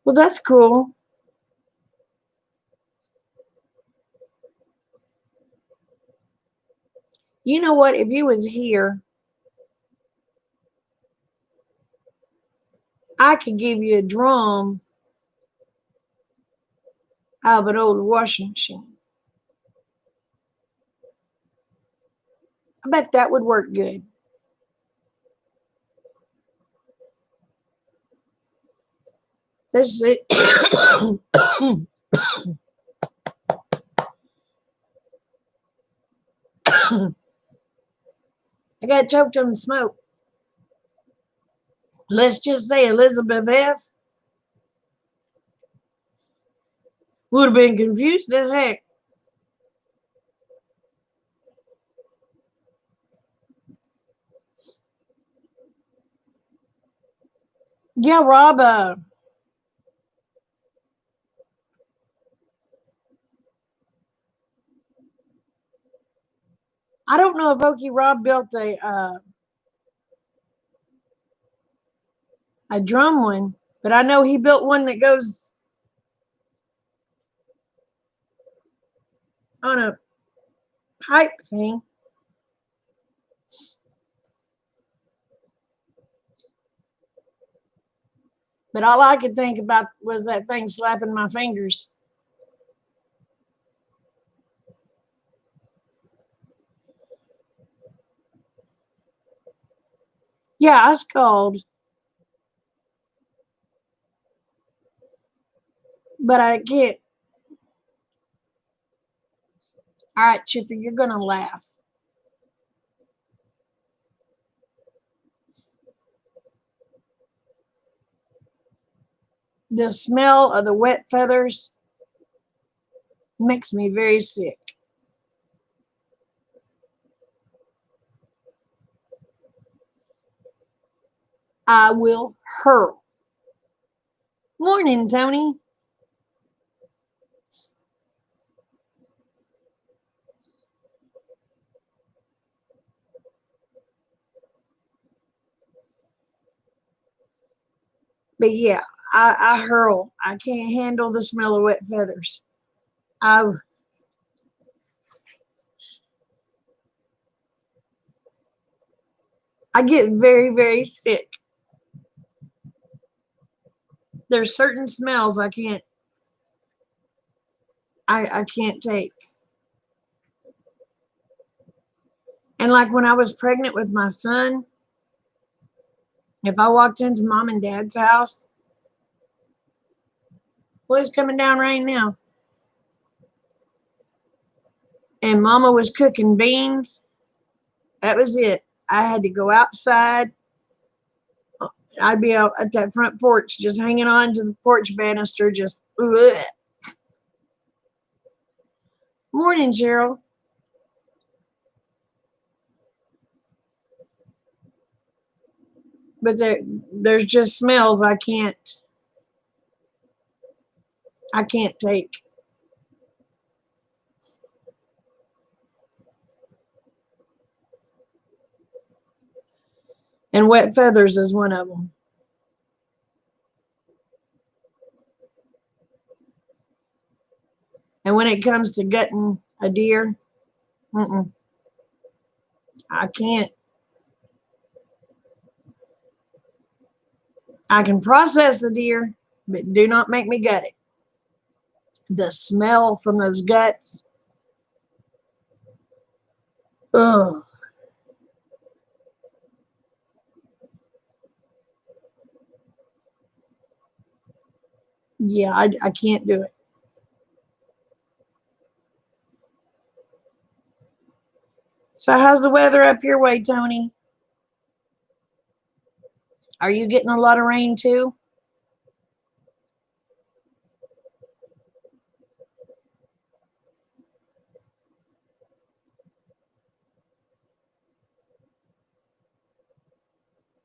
Well, that's cool. You know what? If you was here, I could give you a drum out of an old washing machine. I bet that would work good. This is it. I got choked on the smoke. Let's just say Elizabeth F. Would have been confused as heck. Yeah, Rob, I don't know if Okie Rob built a drum one, but I know he built one that goes on a pipe thing. But all I could think about was that thing slapping my fingers. Yeah, I was called, but I can't. All right, Chipper, you're going to laugh. The smell of the wet feathers makes me very sick. I will hurl. Morning, Tony. But yeah, I hurl. I can't handle the smell of wet feathers. I I get very, very sick. There's certain smells I can't take. And like when I was pregnant with my son, if I walked into mom and dad's house, well, it's coming down rain now, and mama was cooking beans, that was it. I had to go outside. I'd be out at that front porch, just hanging on to the porch banister, just. Ugh. Morning, Cheryl. But there's just smells I can't take. And wet feathers is one of them. And when it comes to gutting a deer, I can't. I can process the deer, but do not make me gut it. The smell from those guts, ugh. Yeah, I can't do it. So, how's the weather up your way, Tony? Are you getting a lot of rain too?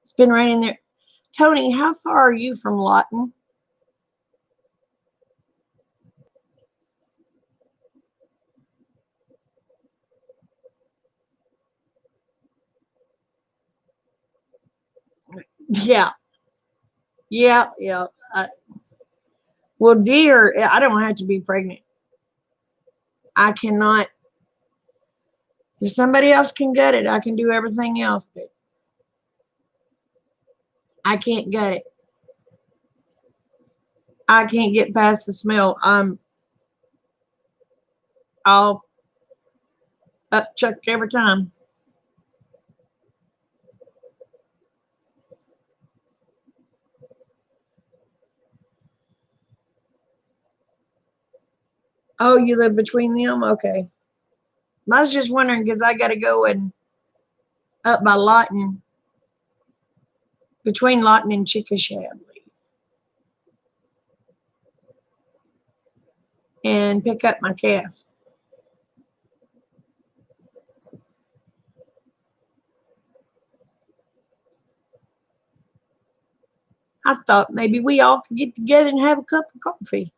It's been raining there. Tony, how far are you from Lawton? Yeah, yeah. Well, deer, I don't have to be pregnant. I cannot. If somebody else can gut it, I can do everything else, but I can't gut it. I can't get past the smell. I'll upchuck every time. Oh, you live between them? Okay. I was just wondering because I got to go and up by Lawton, between Lawton and Chickasha, I believe. and pick up my calf. I thought maybe we all could get together and have a cup of coffee.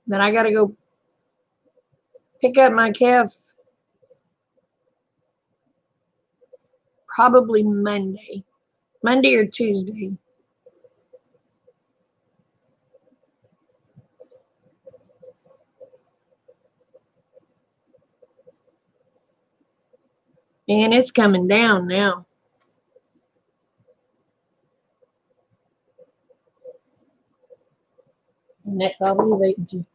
But I got to go pick up my calf probably Monday or Tuesday. And it's coming down now. And that coffee is 82.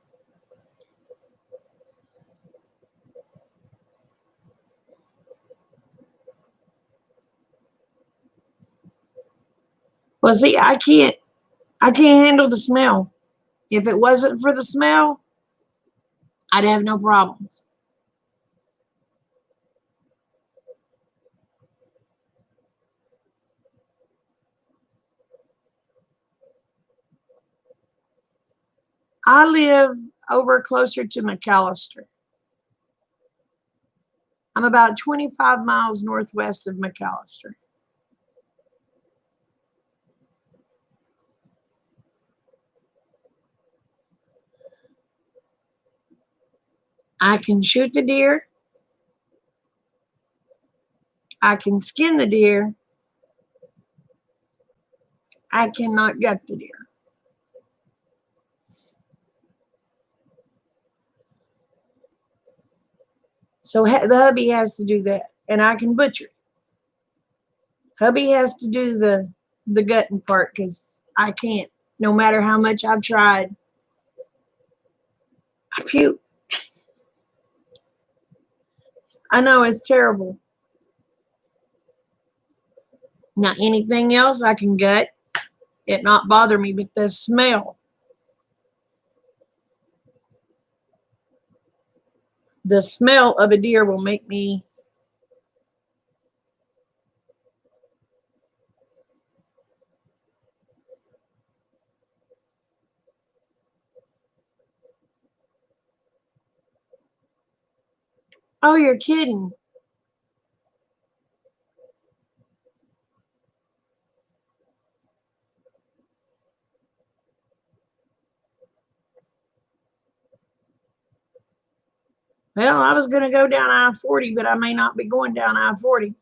Well, see, I can't handle the smell. If it wasn't for the smell, I'd have no problems. I live over closer to McAlester. I'm about 25 miles northwest of McAlester. I can shoot the deer. I can skin the deer. I cannot gut the deer. So the hubby has to do that, and I can butcher it. Hubby has to do the gutting part because I can't. No matter how much I've tried, I puke. I know it's terrible. Not anything else I can gut. It not bother me, but the smell. The smell of a deer will make me. Oh, you're kidding. Well, I was going to go down I-40, but I may not be going down I-40.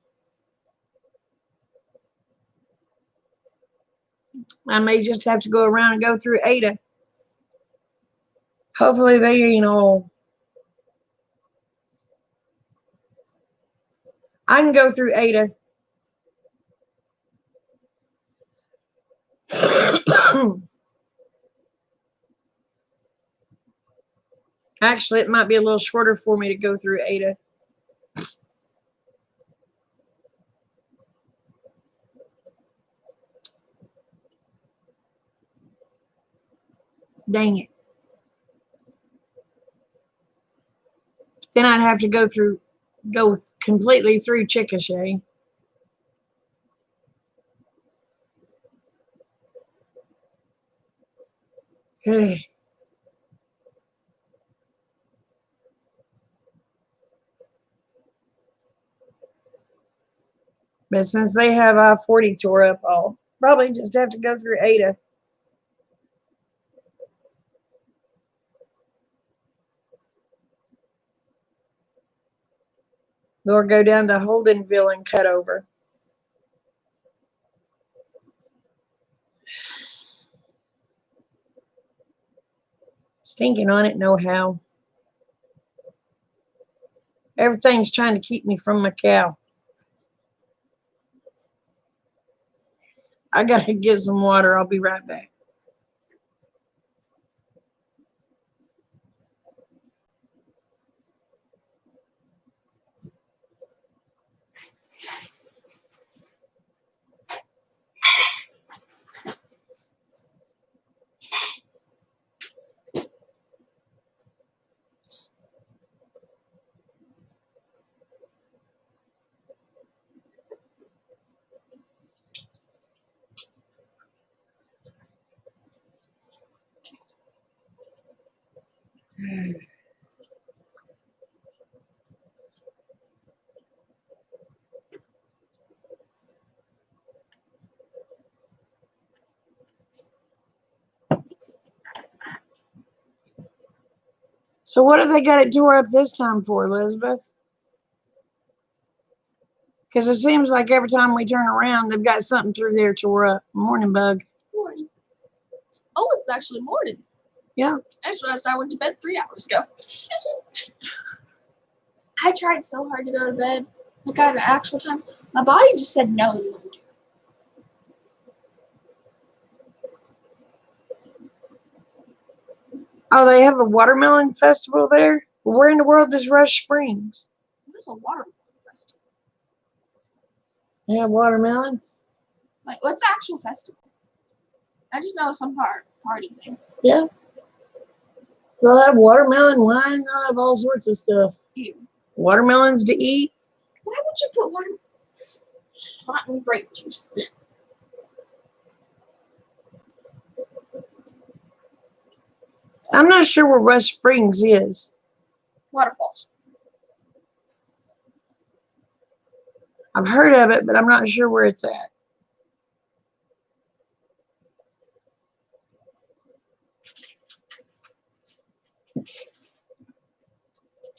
I may just have to go around and go through Ada. Hopefully they, I can go through Ada. Actually, it might be a little shorter for me to go through Ada. Dang it. Then I'd have to go completely through Chickasha. But since they have I-40 tore up, I'll probably just have to go through Ada. Or go down to Holdenville and cut over. Stinking on it, no how. Everything's trying to keep me from my cow. I gotta get some water. I'll be right back. So what have they got it tore up this time for, Elizabeth? Because it seems like every time we turn around, they've got something through there tore up. Morning, Bug. Morning. Oh, it's actually morning. Yeah. I just realized I went to bed 3 hours ago. I tried so hard to go to bed. I got an actual time. My body just said no. Oh, they have a watermelon festival there? Where in the world is Rush Springs? There's a watermelon festival. They have watermelons? Like, what's the actual festival? I just know some party thing. Yeah. They'll have watermelon wine. They'll have all sorts of stuff. Ew. Watermelons to eat. Why would you put rotten grape juice in? I'm not sure where Rush Springs is. Waterfalls. I've heard of it, but I'm not sure where it's at.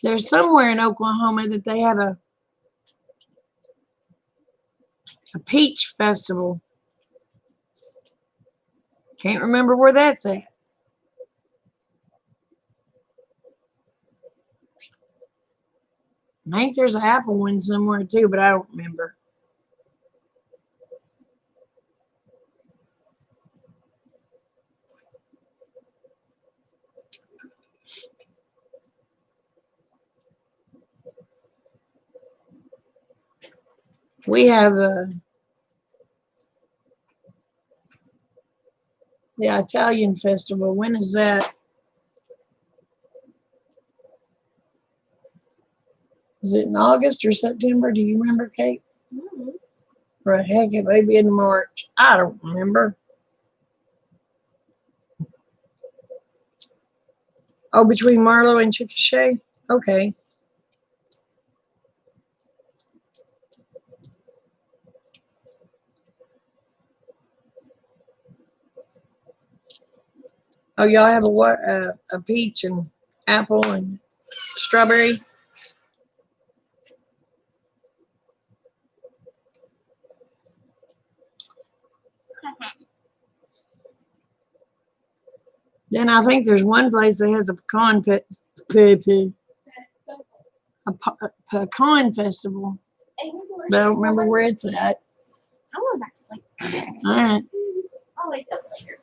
There's somewhere in Oklahoma that they have a peach festival. Can't remember where that's at. I think there's an apple one somewhere too, but I don't remember. We have the Italian festival. When is that? Is it in August or September? Do you remember, Kate? Mm-hmm. Or heck, it may be in March. I don't remember. Oh, between Marlow and Chickasha? Okay. Oh, y'all have a peach and apple and strawberry? Then I think there's one place that has a pecan pecan festival, but I don't remember where it's at. I'm going back to sleep. All right. I'll wake up later.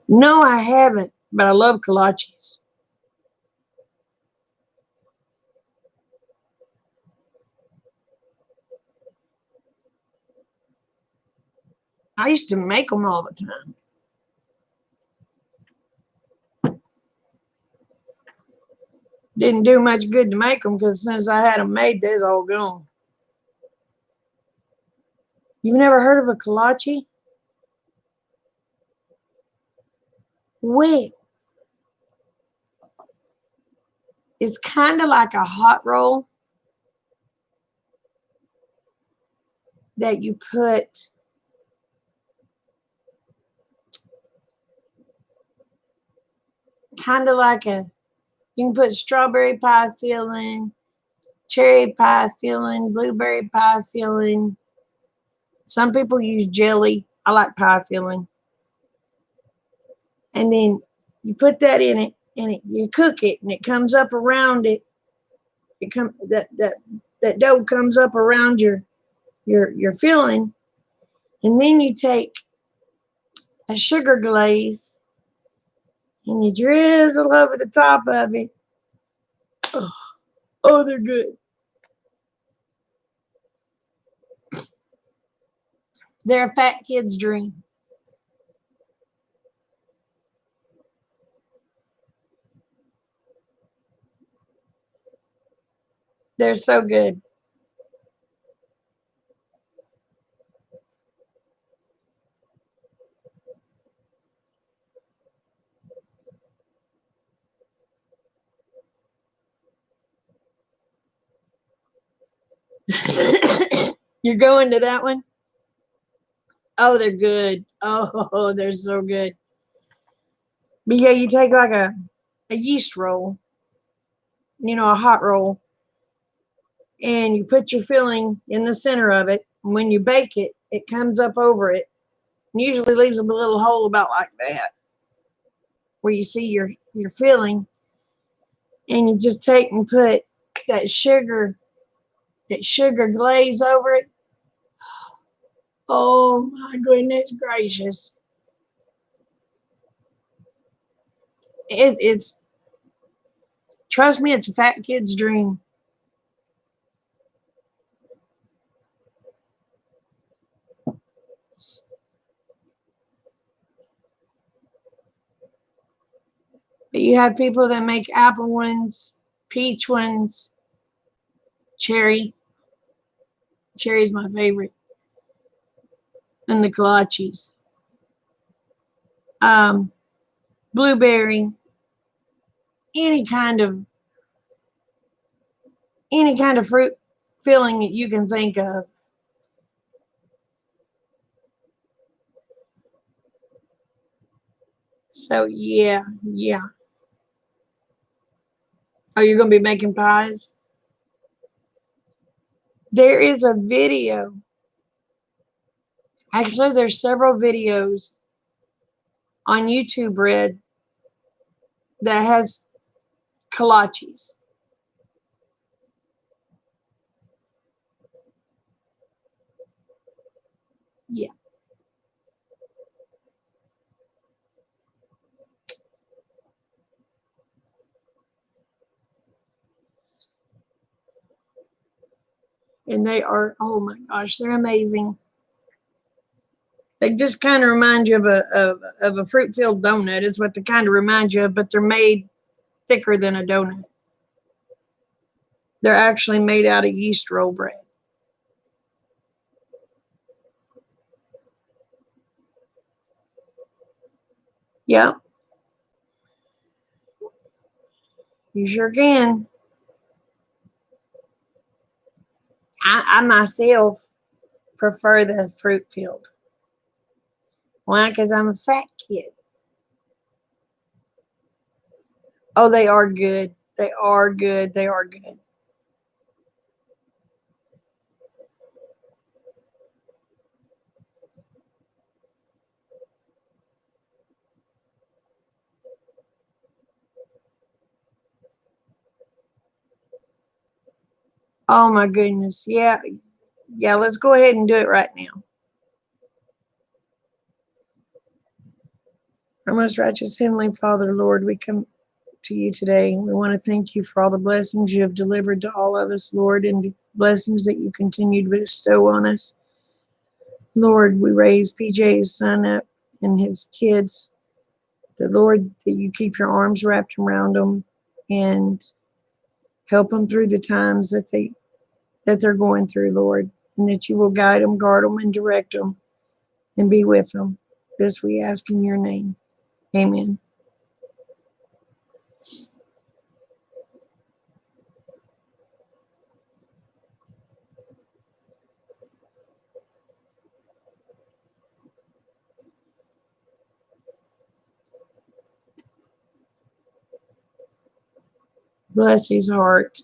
No, I haven't, but I love kolaches. I used to make them all the time. Didn't do much good to make them because as soon as I had them made, they's all gone. You've never heard of a kolache? Well, it's kind of like a hot roll that you put kind of like you can put strawberry pie filling, cherry pie filling, blueberry pie filling. Some people use jelly. I like pie filling. And then you put that in it and you cook it and it comes up around it. That dough comes up around your filling. And then you take a sugar glaze and you drizzle over the top of it. Oh, they're good. They're a fat kid's dream. They're so good. You're going to that one? Oh, they're good. Oh, they're so good. But yeah, you take like a yeast roll, a hot roll, and you put your filling in the center of it. And when you bake it, it comes up over it. And usually leaves a little hole about like that, where you see your filling. And you just take and put that sugar glaze over it. Oh my goodness gracious. It's trust me, it's a fat kid's dream. But you have people that make apple ones, peach ones, cherry. Cherry's my favorite. And the kolaches. Um, Blueberry, any kind of fruit filling that you can think of. So yeah. Oh, you're gonna be making pies? There is a video. Actually, there's several videos on YouTube, Red, that has kolaches. Yeah. And they are, oh my gosh, they're amazing. They just kind of remind you of a fruit filled donut, is what they kind of remind you of, but they're made thicker than a donut. They're actually made out of yeast roll bread. Yep, you sure can. I myself prefer the fruit filled. Why? Because I'm a fat kid. Oh, they are good. They are good. They are good. Oh my goodness. Yeah. Yeah, let's go ahead and do it right now. Our most righteous Heavenly Father, Lord, we come to you today. We want to thank you for all the blessings you have delivered to all of us, Lord, and the blessings that you continue to bestow on us. Lord, we raise PJ's son up and his kids. The Lord, that you keep your arms wrapped around them and help them through the times that they're going through, Lord, and that you will guide them, guard them, and direct them, and be with them. This we ask in your name. Amen. Bless his heart.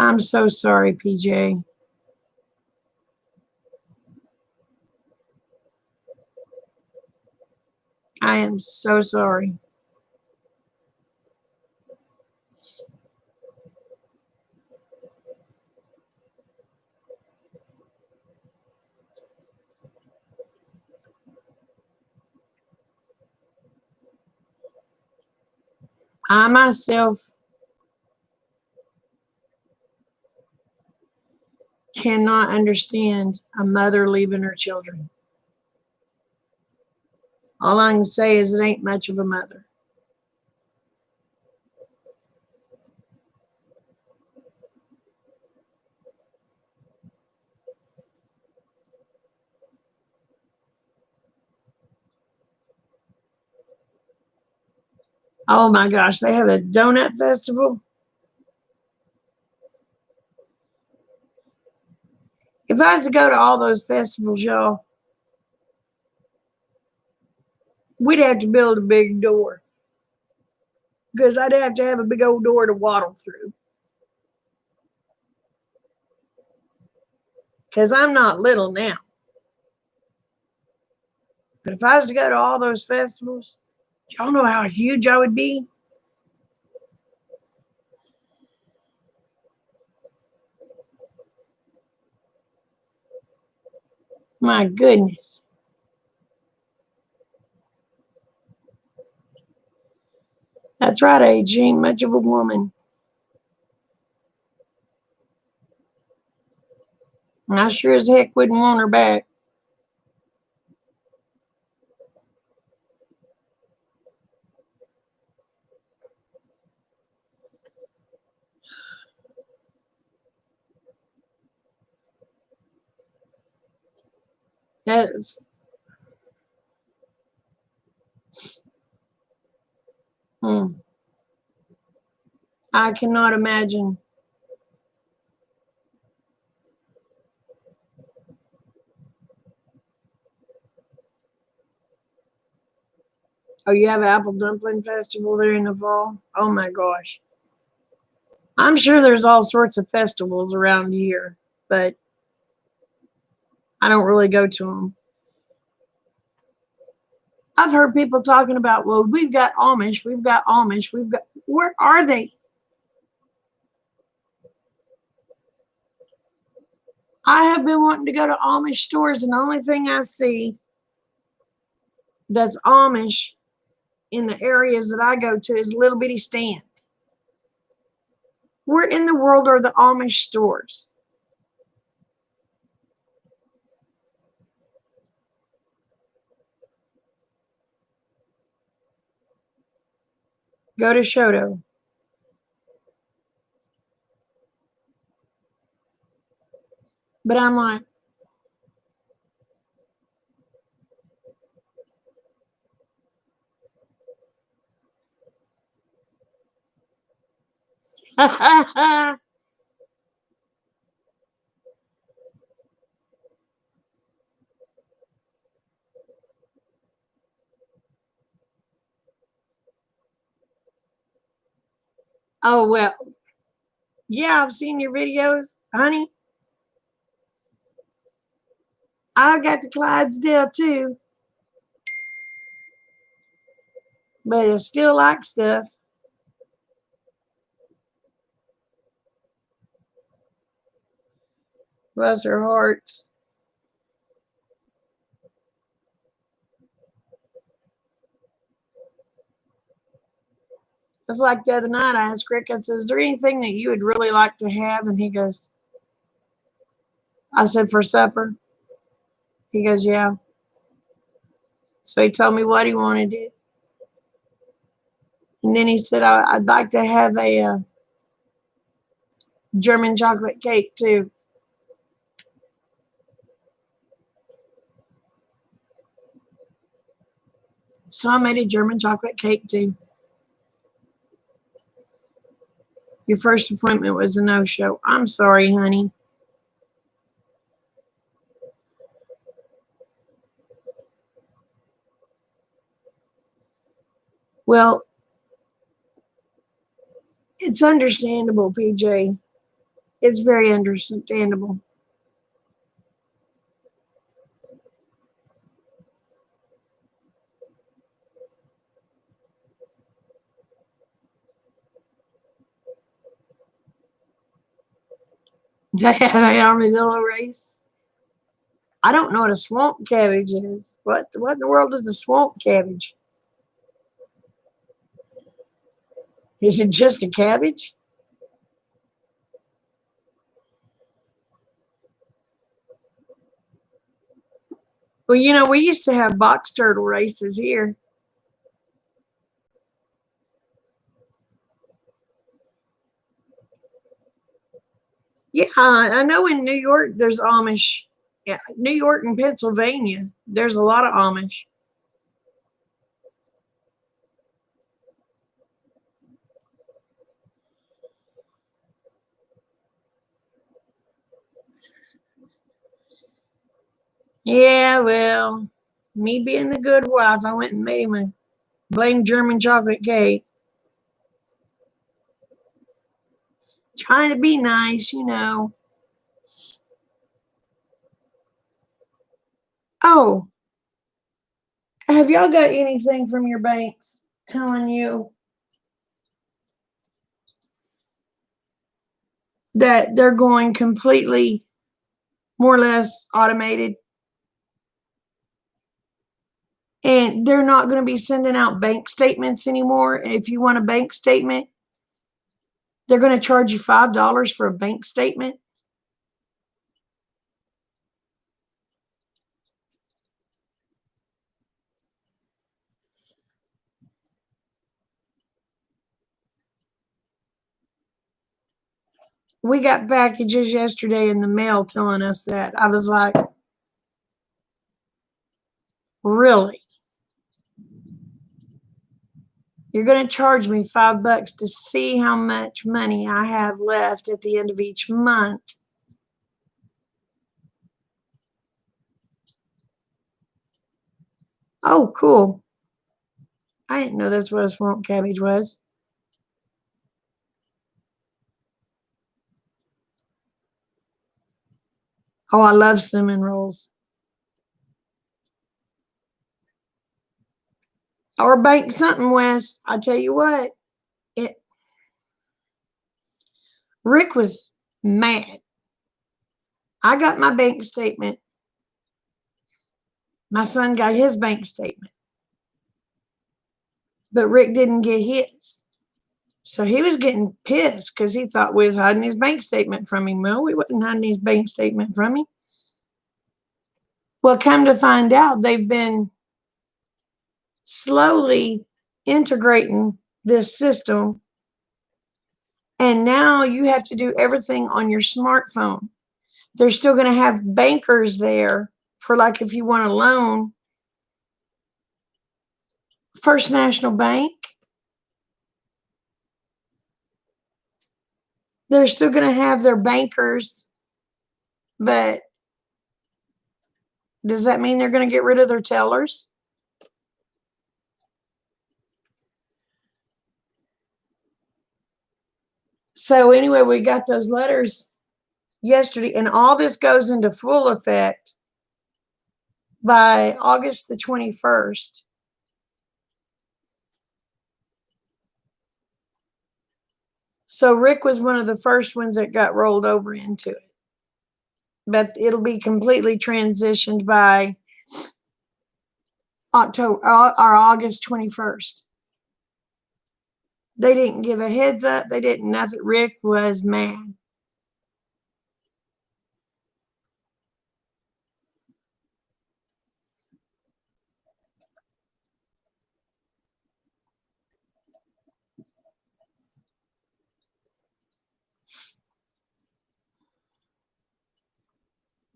I'm so sorry, PJ. I am so sorry. I myself cannot understand a mother leaving her children. All I can say is it ain't much of a mother. Oh my gosh, they have a donut festival. If I was to go to all those festivals, y'all, we'd have to build a big door. Because I'd have to have a big old door to waddle through. Because I'm not little now. But if I was to go to all those festivals, y'all know how huge I would be? My goodness. That's right, age. She ain't much of a woman. And I sure as heck wouldn't want her back. That's I cannot imagine. Oh, you have an apple dumpling festival there in the fall? Oh my gosh. I'm sure there's all sorts of festivals around here, but I don't really go to them. I've heard people talking about, well, we've got Amish, where are they? I have been wanting to go to Amish stores, and the only thing I see that's Amish in the areas that I go to is a little bitty stand. Where in the world are the Amish stores? Go to Shoto. But I'm like, oh, well, yeah, I've seen your videos, honey. I got the Clydesdale too, but I still like stuff. Bless her hearts. It's like the other night I asked Rick, I said, is there anything that you would really like to have? And he goes, I said, for supper? He goes, yeah. So he told me what he wanted it. And then he said, I'd like to have a German chocolate cake too. So I made a German chocolate cake too. Your first appointment was a no-show. I'm sorry, honey. Well, it's understandable, PJ. It's very understandable. They have an armadillo race. I don't know what a swamp cabbage is. What in the world is a swamp cabbage? Is it just a cabbage? Well, you know, we used to have box turtle races here. Yeah, I know in New York there's Amish. Yeah, New York and Pennsylvania, there's a lot of Amish. Yeah, well, me being the good wife, I went and made him a plain German chocolate cake. Trying to be nice, you know. Oh, have y'all got anything from your banks telling you that they're going completely, more or less, automated? And they're not going to be sending out bank statements anymore. If you want a bank statement, they're going to charge you $5 for a bank statement. We got packages yesterday in the mail telling us that. I was like, really? You're going to charge me $5 to see how much money I have left at the end of each month. Oh, cool. I didn't know that's what a swamp cabbage was. Oh, I love cinnamon rolls. Or bake something, Wes. I tell you what, it. Rick was mad. I got my bank statement. My son got his bank statement. But Rick didn't get his. So he was getting pissed because he thought we was hiding his bank statement from him. Well, we wasn't hiding his bank statement from him. Well, come to find out, they've been slowly integrating this system. And now you have to do everything on your smartphone. They're still going to have bankers there for, like, if you want a loan. First National Bank, they're still going to have their bankers, but does that mean they're going to get rid of their tellers? So anyway, we got those letters yesterday, and all this goes into full effect by August the 21st. So Rick was one of the first ones that got rolled over into it. But it'll be completely transitioned by October or August 21st. They didn't give a heads up. They didn't nothing. Rick was mad.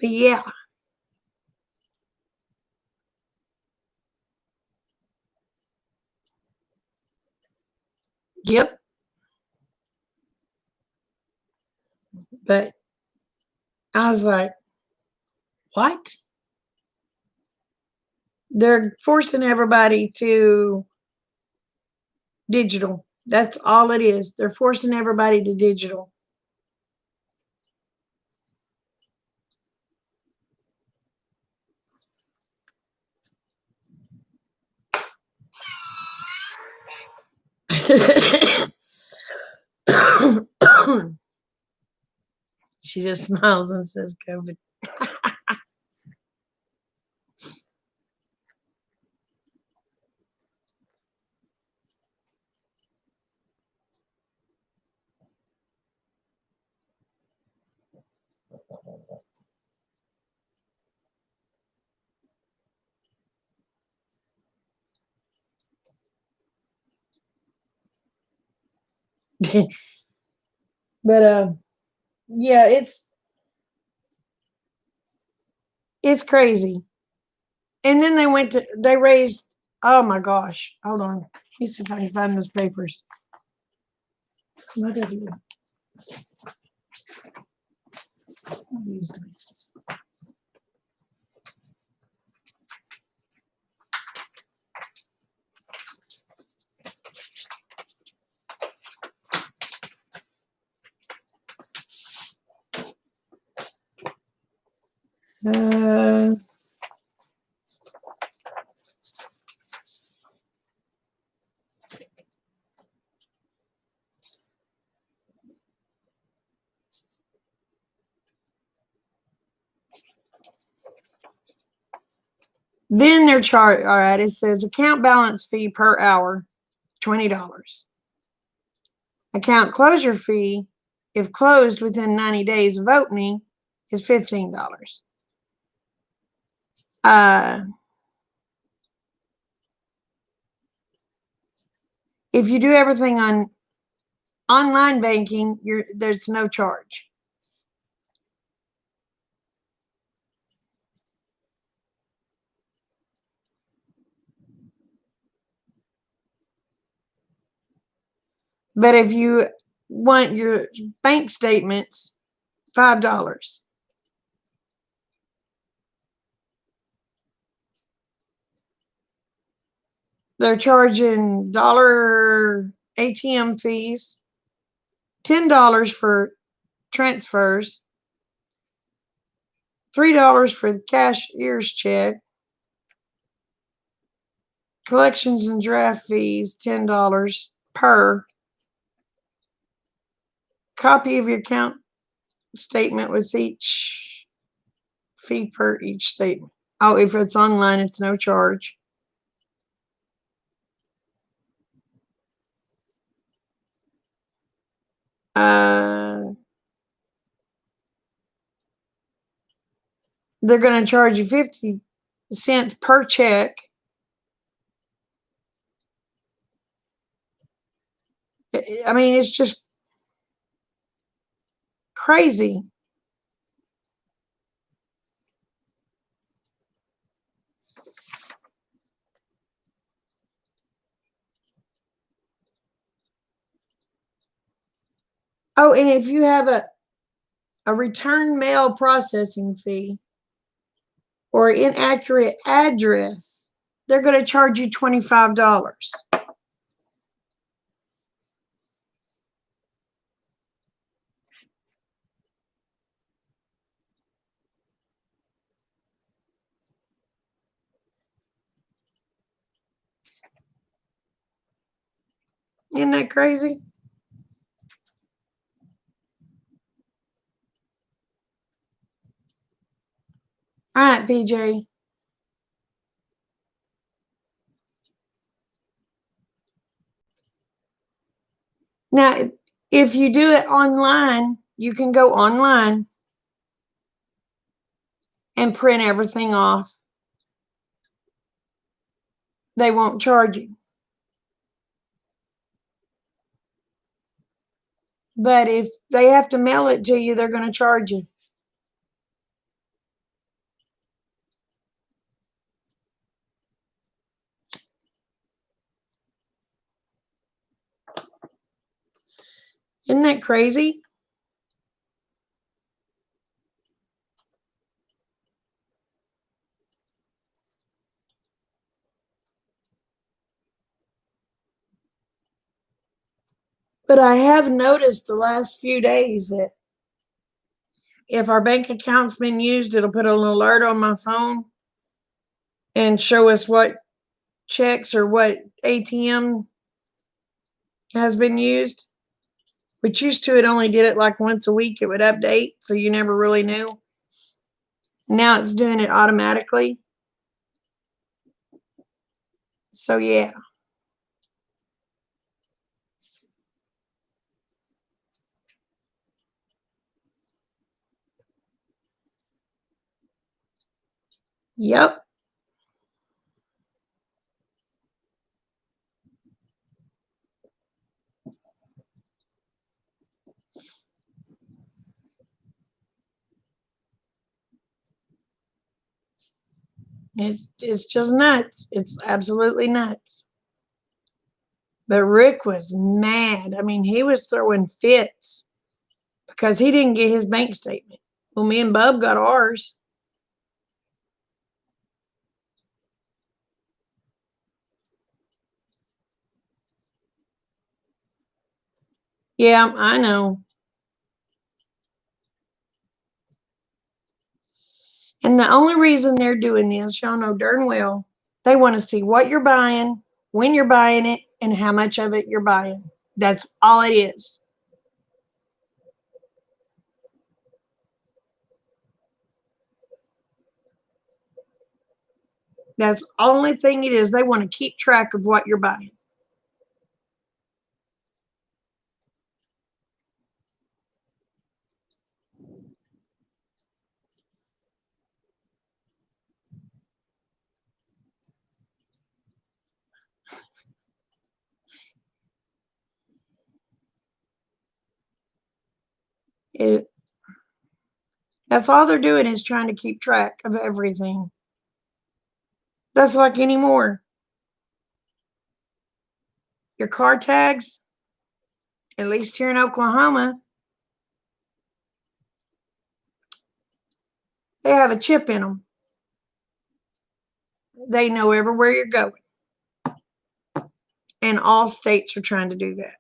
But yeah. Yep. But I was like, what? They're forcing everybody to digital. That's all it is. They're forcing everybody to digital. She just smiles and says COVID. But yeah, it's crazy. And then they raised, oh my gosh, hold on. Let me see if I can find those papers. What are you? Uh, then they're charged. All right. It says account balance fee per hour, $20. Account closure fee, if closed within 90 days of opening, is $15. If you do everything on online banking, there's no charge. But if you want your bank statements, $5. They're charging dollar ATM fees, $10 for transfers, $3 for the cashier's check, collections and draft fees, $10 per. Copy of your account statement with each fee per each statement. Oh, if it's online, it's no charge. They're going to charge you 50 cents per check. I mean, it's just crazy. Oh, and if you have a return mail processing fee or inaccurate address, they're going to charge you $25. Isn't that crazy? All right, PJ. Now, if you do it online, you can go online and print everything off. They won't charge you. But if they have to mail it to you, they're going to charge you. Isn't that crazy? But I have noticed the last few days that if our bank account's been used, it'll put an alert on my phone and show us what checks or what ATM has been used. Which used to, it only did it like once a week. It would update, so you never really knew. Now it's doing it automatically. So yeah. Yep. It's just nuts. It's absolutely nuts. But Rick was mad. I mean, he was throwing fits because he didn't get his bank statement. Well, me and Bub got ours. Yeah, I know. And the only reason they're doing this, y'all know darn well, they want to see what you're buying, when you're buying it, and how much of it you're buying. That's all it is. That's the only thing it is. They want to keep track of what you're buying. That's all they're doing is trying to keep track of everything. That's like anymore. Your car tags, at least here in Oklahoma, they have a chip in them. They know everywhere you're going. And all states are trying to do that.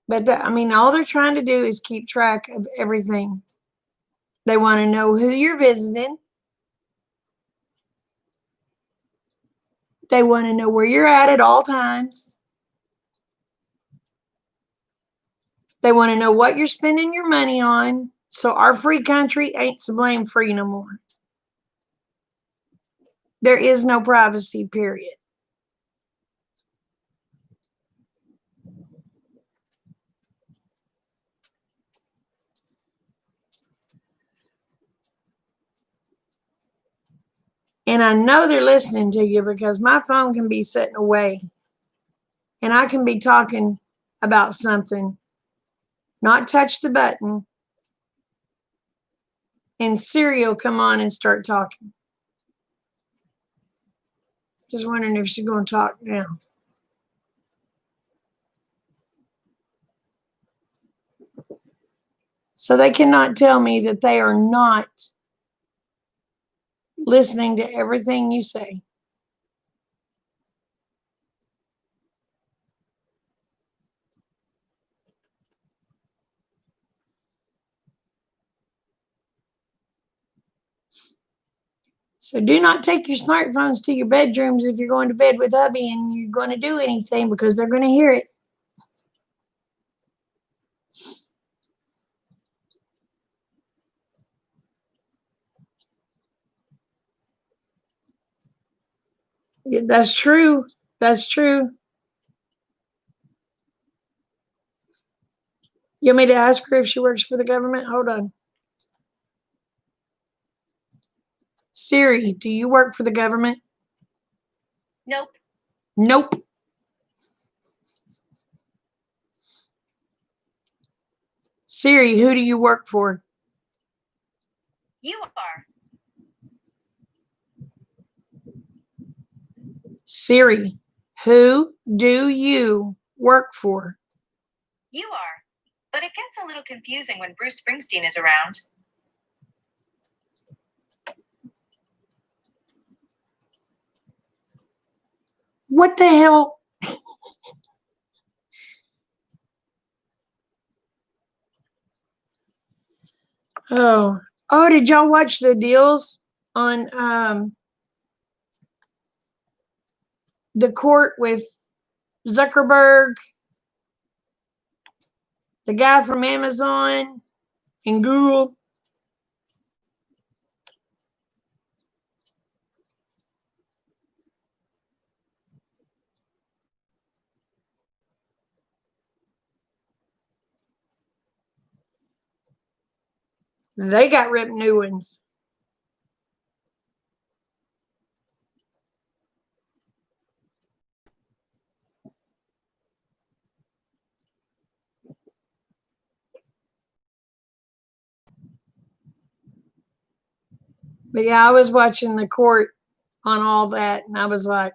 But I mean, all they're trying to do is keep track of everything. They want to know who you're visiting. They want to know where you're at all times. They want to know what you're spending your money on. So our free country ain't so blame free no more. There is no privacy, period. And I know they're listening to you because my phone can be sitting away and I can be talking about something, not touch the button, and Siri will come on and start talking. Just wondering if she's going to talk now. So they cannot tell me that they are not listening to everything you say. So do not take your smartphones to your bedrooms if you're going to bed with hubby and you're going to do anything because they're going to hear it. Yeah, that's true. That's true. You want me to ask her if she works for the government? Hold on. Siri, do you work for the government? Nope. Nope. Siri, who do you work for? You are. Siri, who do you work for? You are. But it gets a little confusing when Bruce Springsteen is around. What the hell? Oh, did y'all watch the deals on the court with Zuckerberg, the guy from Amazon and Google? They got ripped new ones. But yeah, I was watching the court on all that, and I was like,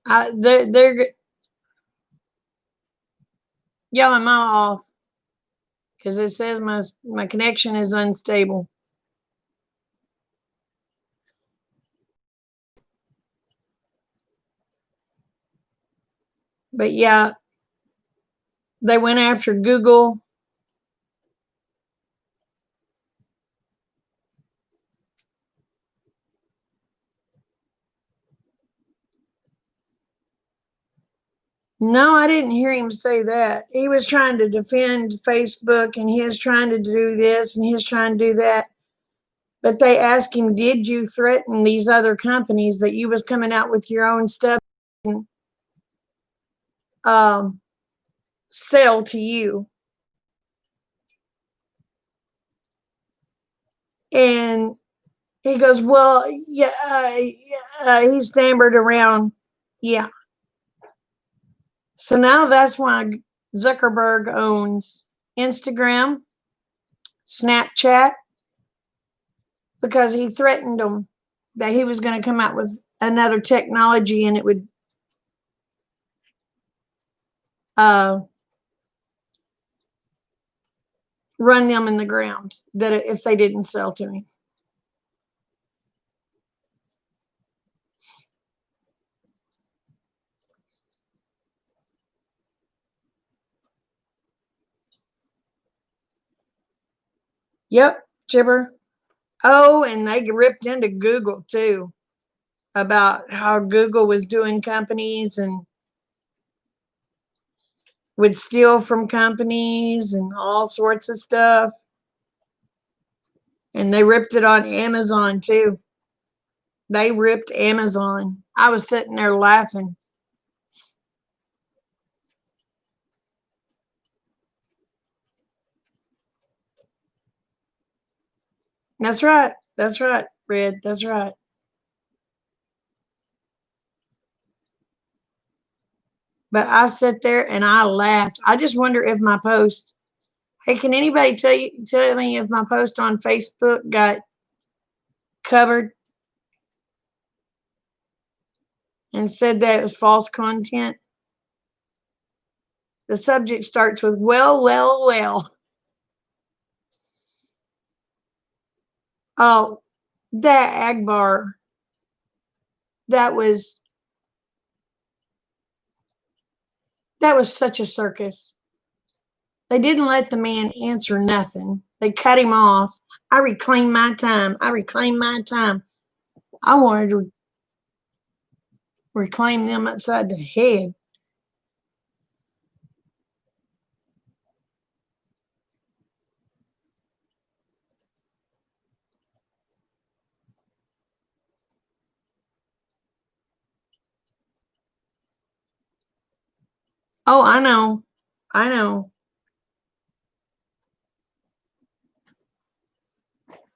they're yelling my off because it says my connection is unstable. But yeah, they went after Google. No, I didn't hear him say that. He was trying to defend Facebook and he was trying to do this and he was trying to do that. But they asked him, did you threaten these other companies that you was coming out with your own stuff and sell to you? And he goes, well, yeah, he stammered around. Yeah. So now that's why Zuckerberg owns Instagram, Snapchat, because he threatened them that he was going to come out with another technology and it would run them in the ground that if they didn't sell to him. Yep, Chipper. Oh, and they ripped into Google too about how Google was doing companies and would steal from companies and all sorts of stuff. And they ripped it on Amazon too. They ripped Amazon. I was sitting there laughing. That's right. That's right, Red. That's right. But I sat there and I laughed. I just wonder if my post, hey, can anybody tell me if my post on Facebook got covered and said that it was false content? The subject starts with, well, well, well. Oh, that Agbar, that was such a circus. They didn't let the man answer nothing. They cut him off. I reclaim my time. I reclaim my time. I wanted to reclaim them upside the head. Oh, I know. I know.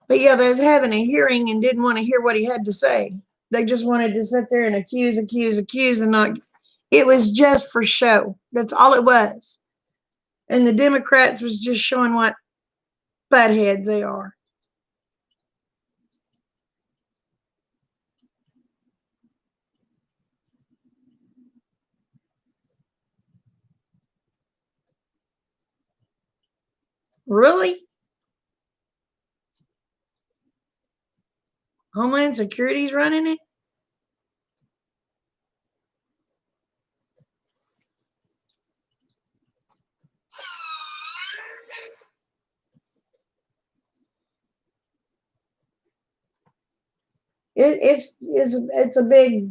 But yeah, they was having a hearing and didn't want to hear what he had to say. They just wanted to sit there and accuse and not. It was just for show. That's all it was. And the Democrats was just showing what buttheads they are. Really? Homeland Security's running it? It's a big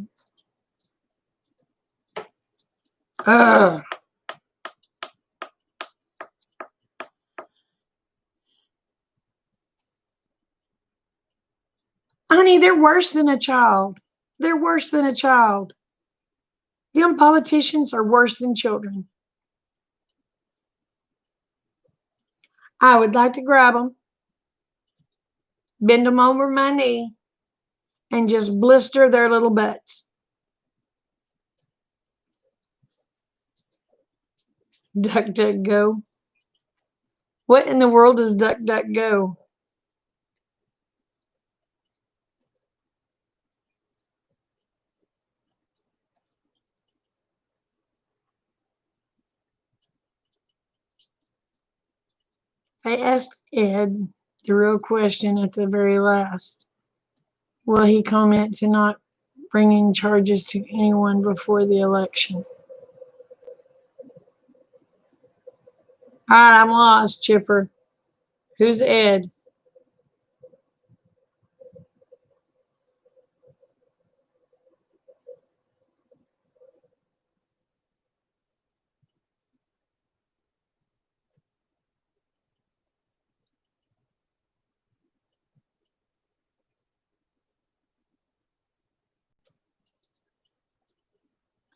honey, they're worse than a child. They're worse than a child. Them politicians are worse than children. I would like to grab them, bend them over my knee, and just blister their little butts. Duck, duck, go. What in the world is duck, duck, go? I asked Ed the real question at the very last. Will he commit to not bringing charges to anyone before the election? All right, I'm lost, Chipper. Who's Ed?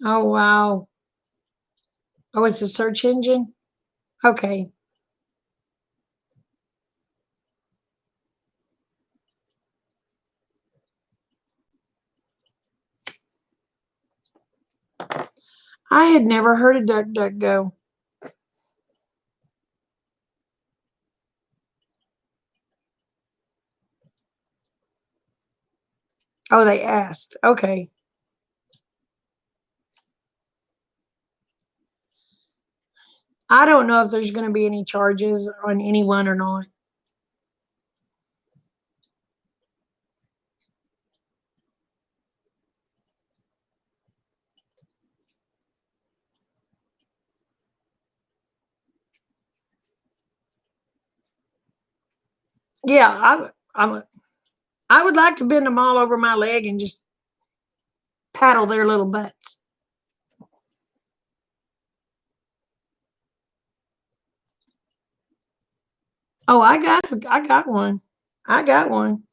Oh, wow. Oh, it's a search engine? Okay. I had never heard of DuckDuckGo. Oh, they asked. Okay. I don't know if there's going to be any charges on anyone or not. Yeah, I would like to bend them all over my leg and just paddle their little butts. Oh, I got one. I got one.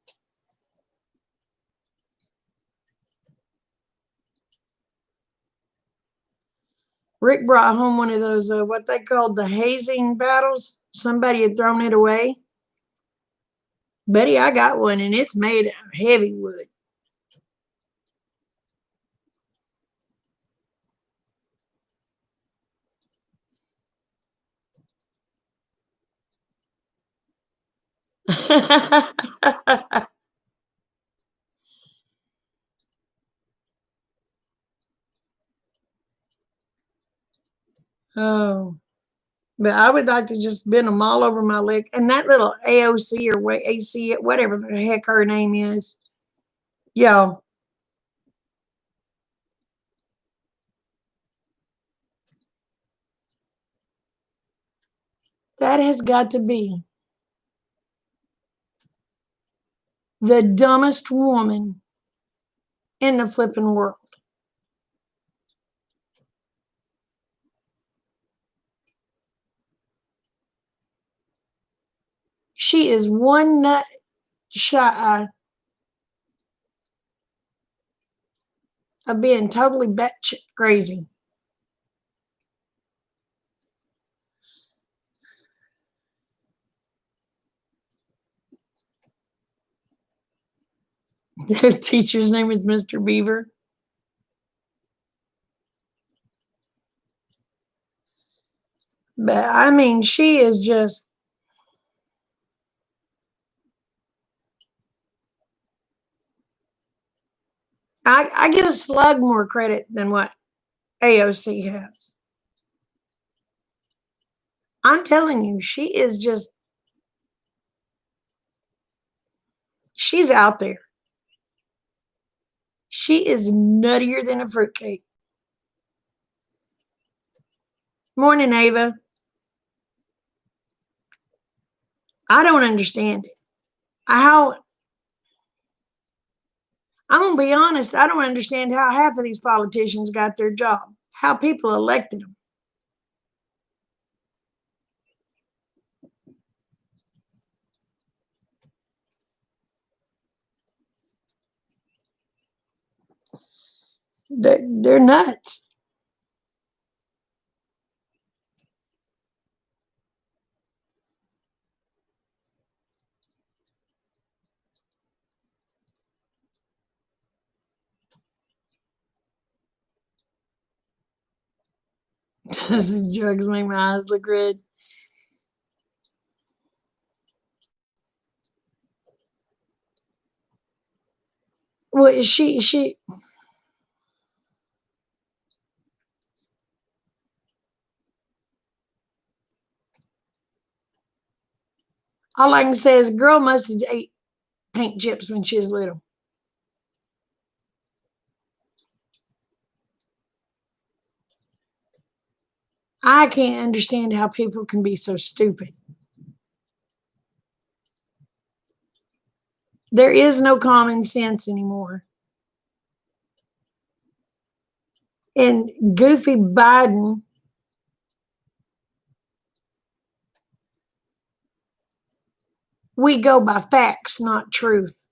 Rick brought home one of those, what they called the hazing battles. Somebody had thrown it away. Betty, I got one, and it's made of heavy wood. Oh, but I would like to just bend them all over my leg. And that little AOC or AC, whatever the heck her name is. Yeah, that has got to be the dumbest woman in the flipping world. She is one nut shy of being totally batshit crazy. Their teacher's name is Mr. Beaver. But I mean, she is just, I give a slug more credit than what AOC has. I'm telling you, she is just, she's out there. She is nuttier than a fruitcake. Morning, Ava. I don't understand it. How, I'm going to be honest, I don't understand how half of these politicians got their job, how people elected them. They're nuts. The drugs make my eyes look red. Well, she. All I can say is, girl must have ate paint chips when she was little. I can't understand how people can be so stupid. There is no common sense anymore. And goofy Biden, we go by facts, not truth.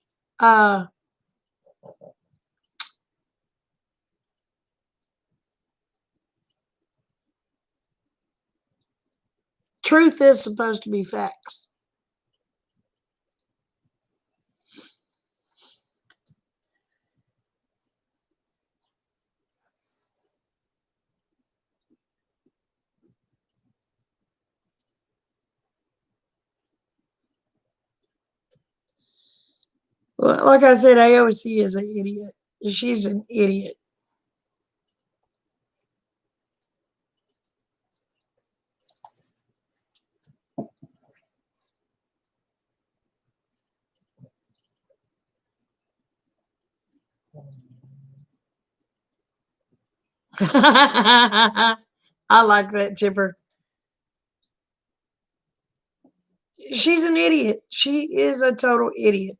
Truth is supposed to be facts. Well, like I said, AOC is an idiot. She's an idiot. I like that, Chipper. She's an idiot. She is a total idiot.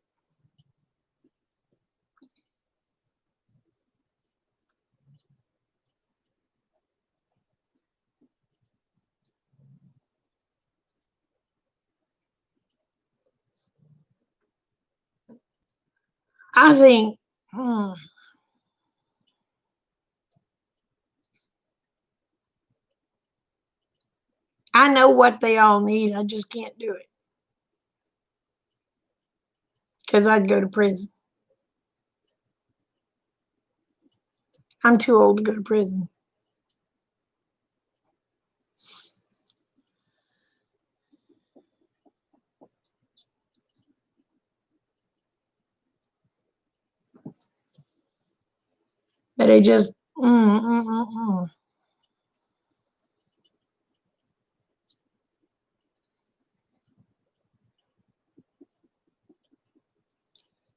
I think, I know what they all need. I just can't do it. Because I'd go to prison. I'm too old to go to prison. But they just,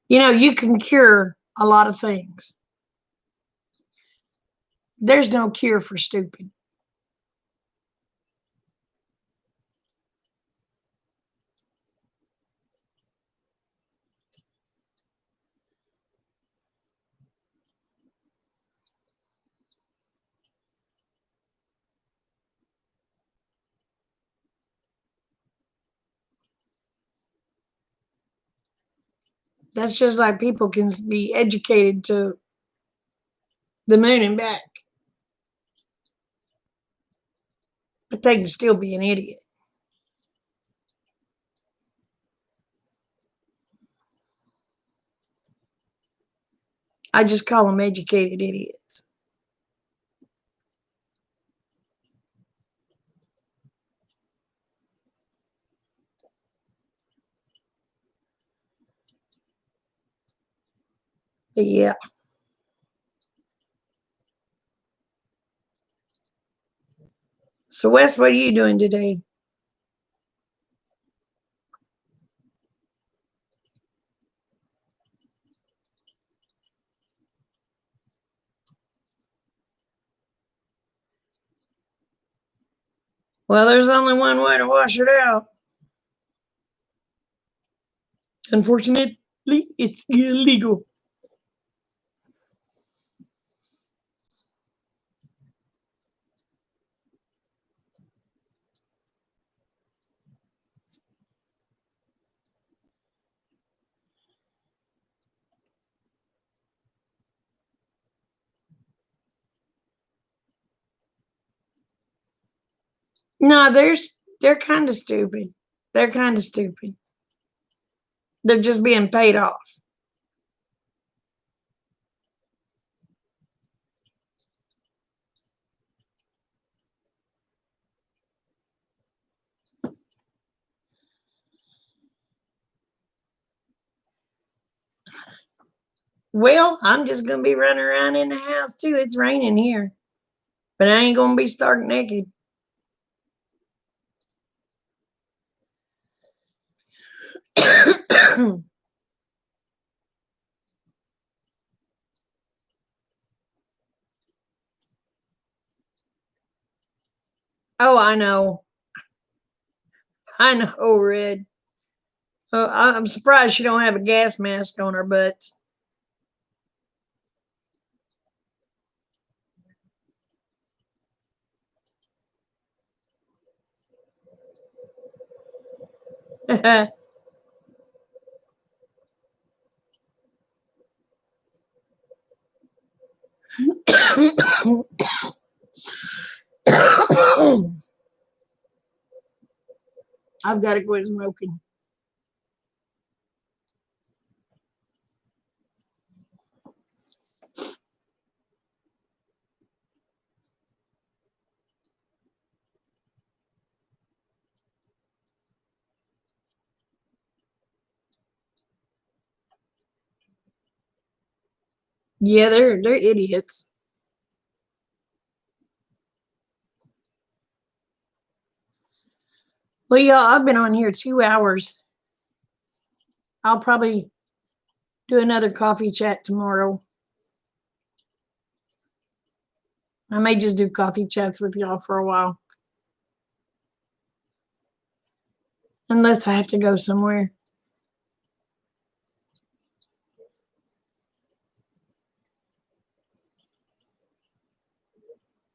You know, you can cure a lot of things. There's no cure for stupid. That's just like people can be educated to the moon and back, but they can still be an idiot. I just call them educated idiots. But yeah. So Wes, what are you doing today? Well, there's only one way to wash it out. Unfortunately, it's illegal. No, they're kind of stupid. They're kind of stupid. They're just being paid off. Well, I'm just gonna be running around in the house too. It's raining here. But I ain't gonna be stark naked. Oh, I know. I know, Red. Oh, I'm surprised she don't have a gas mask on her butt. I've got to quit smoking. Yeah, they're idiots. Well, y'all, I've been on here 2 hours. I'll probably do another coffee chat tomorrow. I may just do coffee chats with y'all for a while. Unless I have to go somewhere.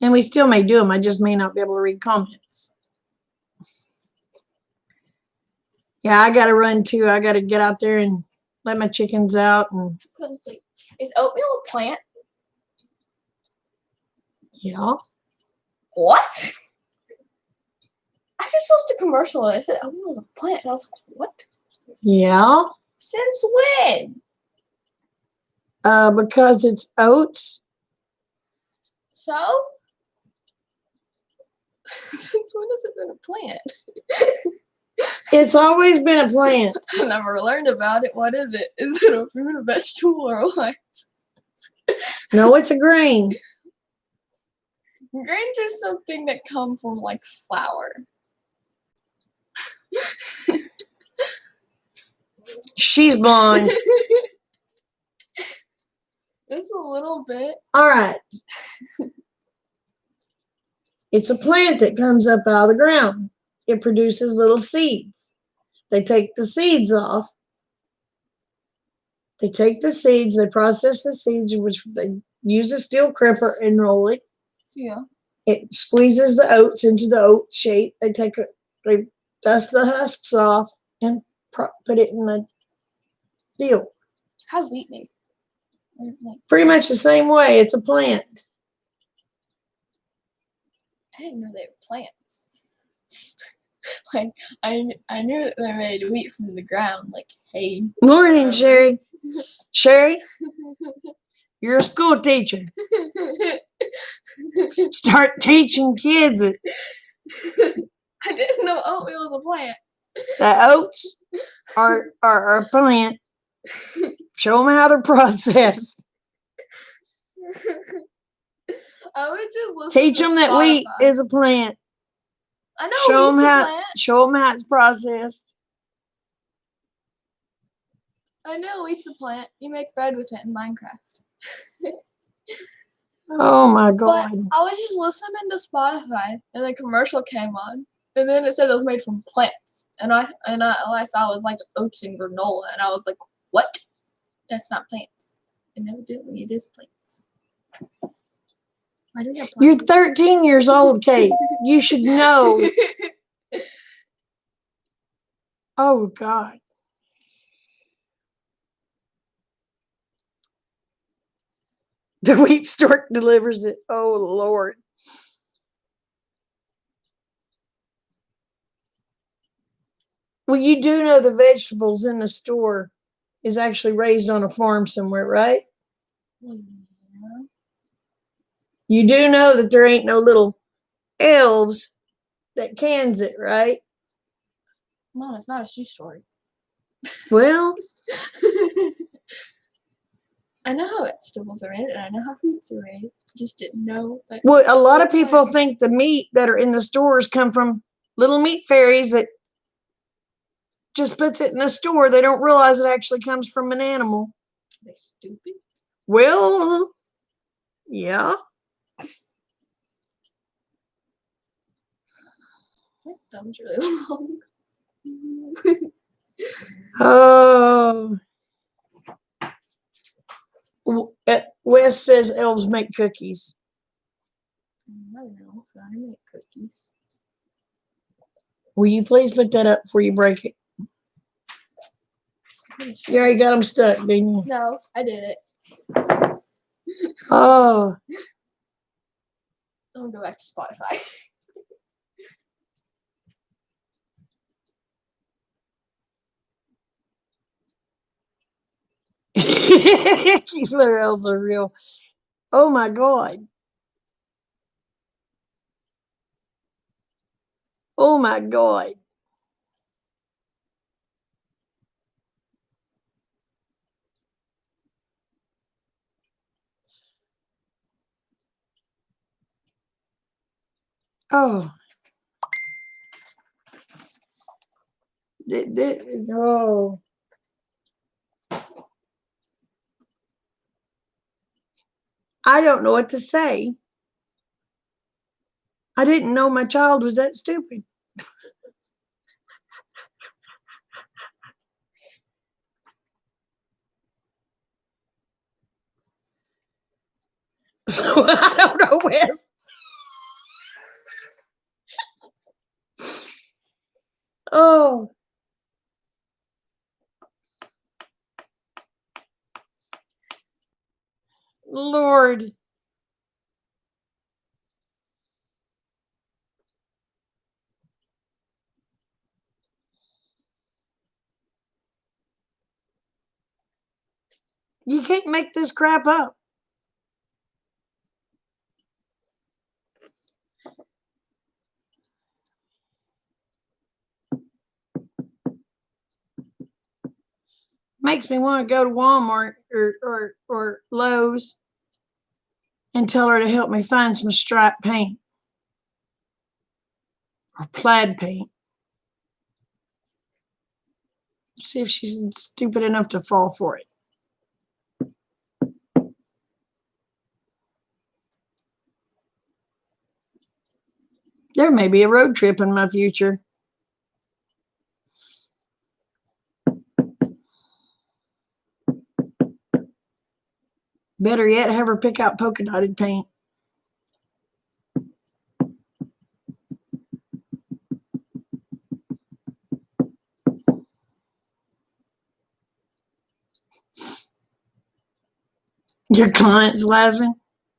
And we still may do them. I just may not be able to read comments. Yeah, I got to run too. I got to get out there and let my chickens out. And Couldn't sleep. Is oatmeal a plant? yeah. What? I just watched a commercial and it said oatmeal was a plant. And I was like, what? Yeah. Since when? Because it's oats. So? Since when has it been a plant? It's always been a plant. I never learned about it. What is it? Is it a fruit, a vegetable, or what? No, it's a grain. Grains are something that come from like flour. She's blonde. It's a little bit. All right. It's a plant that comes up out of the ground. It produces little seeds. They take the seeds off. They take the seeds, they process the seeds, which they use a steel crimper and roll it. Yeah. It squeezes the oats into the oat shape. They dust the husks off and put it in a deal. How's wheat made? Pretty much the same way. It's a plant. I didn't know they were plants. Like I knew that they made wheat from the ground. Like, hey. Morning, Sherry. Sherry, you're a school teacher. Start teaching kids it. I didn't know oatmeal was a plant. The oats are a plant. Show them how they're processed. I would just listen Teach to them that wheat Spotify. is a plant. I know Show wheat's them a how. plant. Show them how it's processed. I know wheat's a plant. You make bread with it in Minecraft. Oh my But God! I was just listening to Spotify, and the commercial came on, and then it said it was made from plants, and all I saw was like oats and granola, and I was like, "What? That's not plants." And evidently, it is plants. Why do we have You're plants? 13 years old, Kate. You should know. Oh God! The wheat stork delivers it. Oh Lord! Well, you do know the vegetables in the store is actually raised on a farm somewhere, right? Yeah. You do know that there ain't no little elves that cans it, right? Mom, it's not a shoe story. Well, I know how vegetables are made, and I know how fruits are made. Just didn't know that. Well, a lot of certain people kinds. think the meat that are in the stores come from little meat fairies that just puts it in the store. They don't realize it actually comes from an animal. They stupid. Well, yeah. That thumb's really long. Oh. Wes says elves make cookies. I don't know if I make cookies. Will you please put that up before you break it? You already got them stuck, didn't you? No, I did it. Oh. I'm gonna go back to Spotify. Their elves are real. Oh my God. Oh my God. Oh. Oh. I don't know what to say. I didn't know my child was that stupid. So I don't know, Wes. Oh. Lord. You can't make this crap up. Makes me want to go to Walmart or Lowe's and tell her to help me find some striped paint or plaid paint. See if she's stupid enough to fall for it. There may be a road trip in my future. Better yet, have her pick out polka dotted paint. Your client's laughing.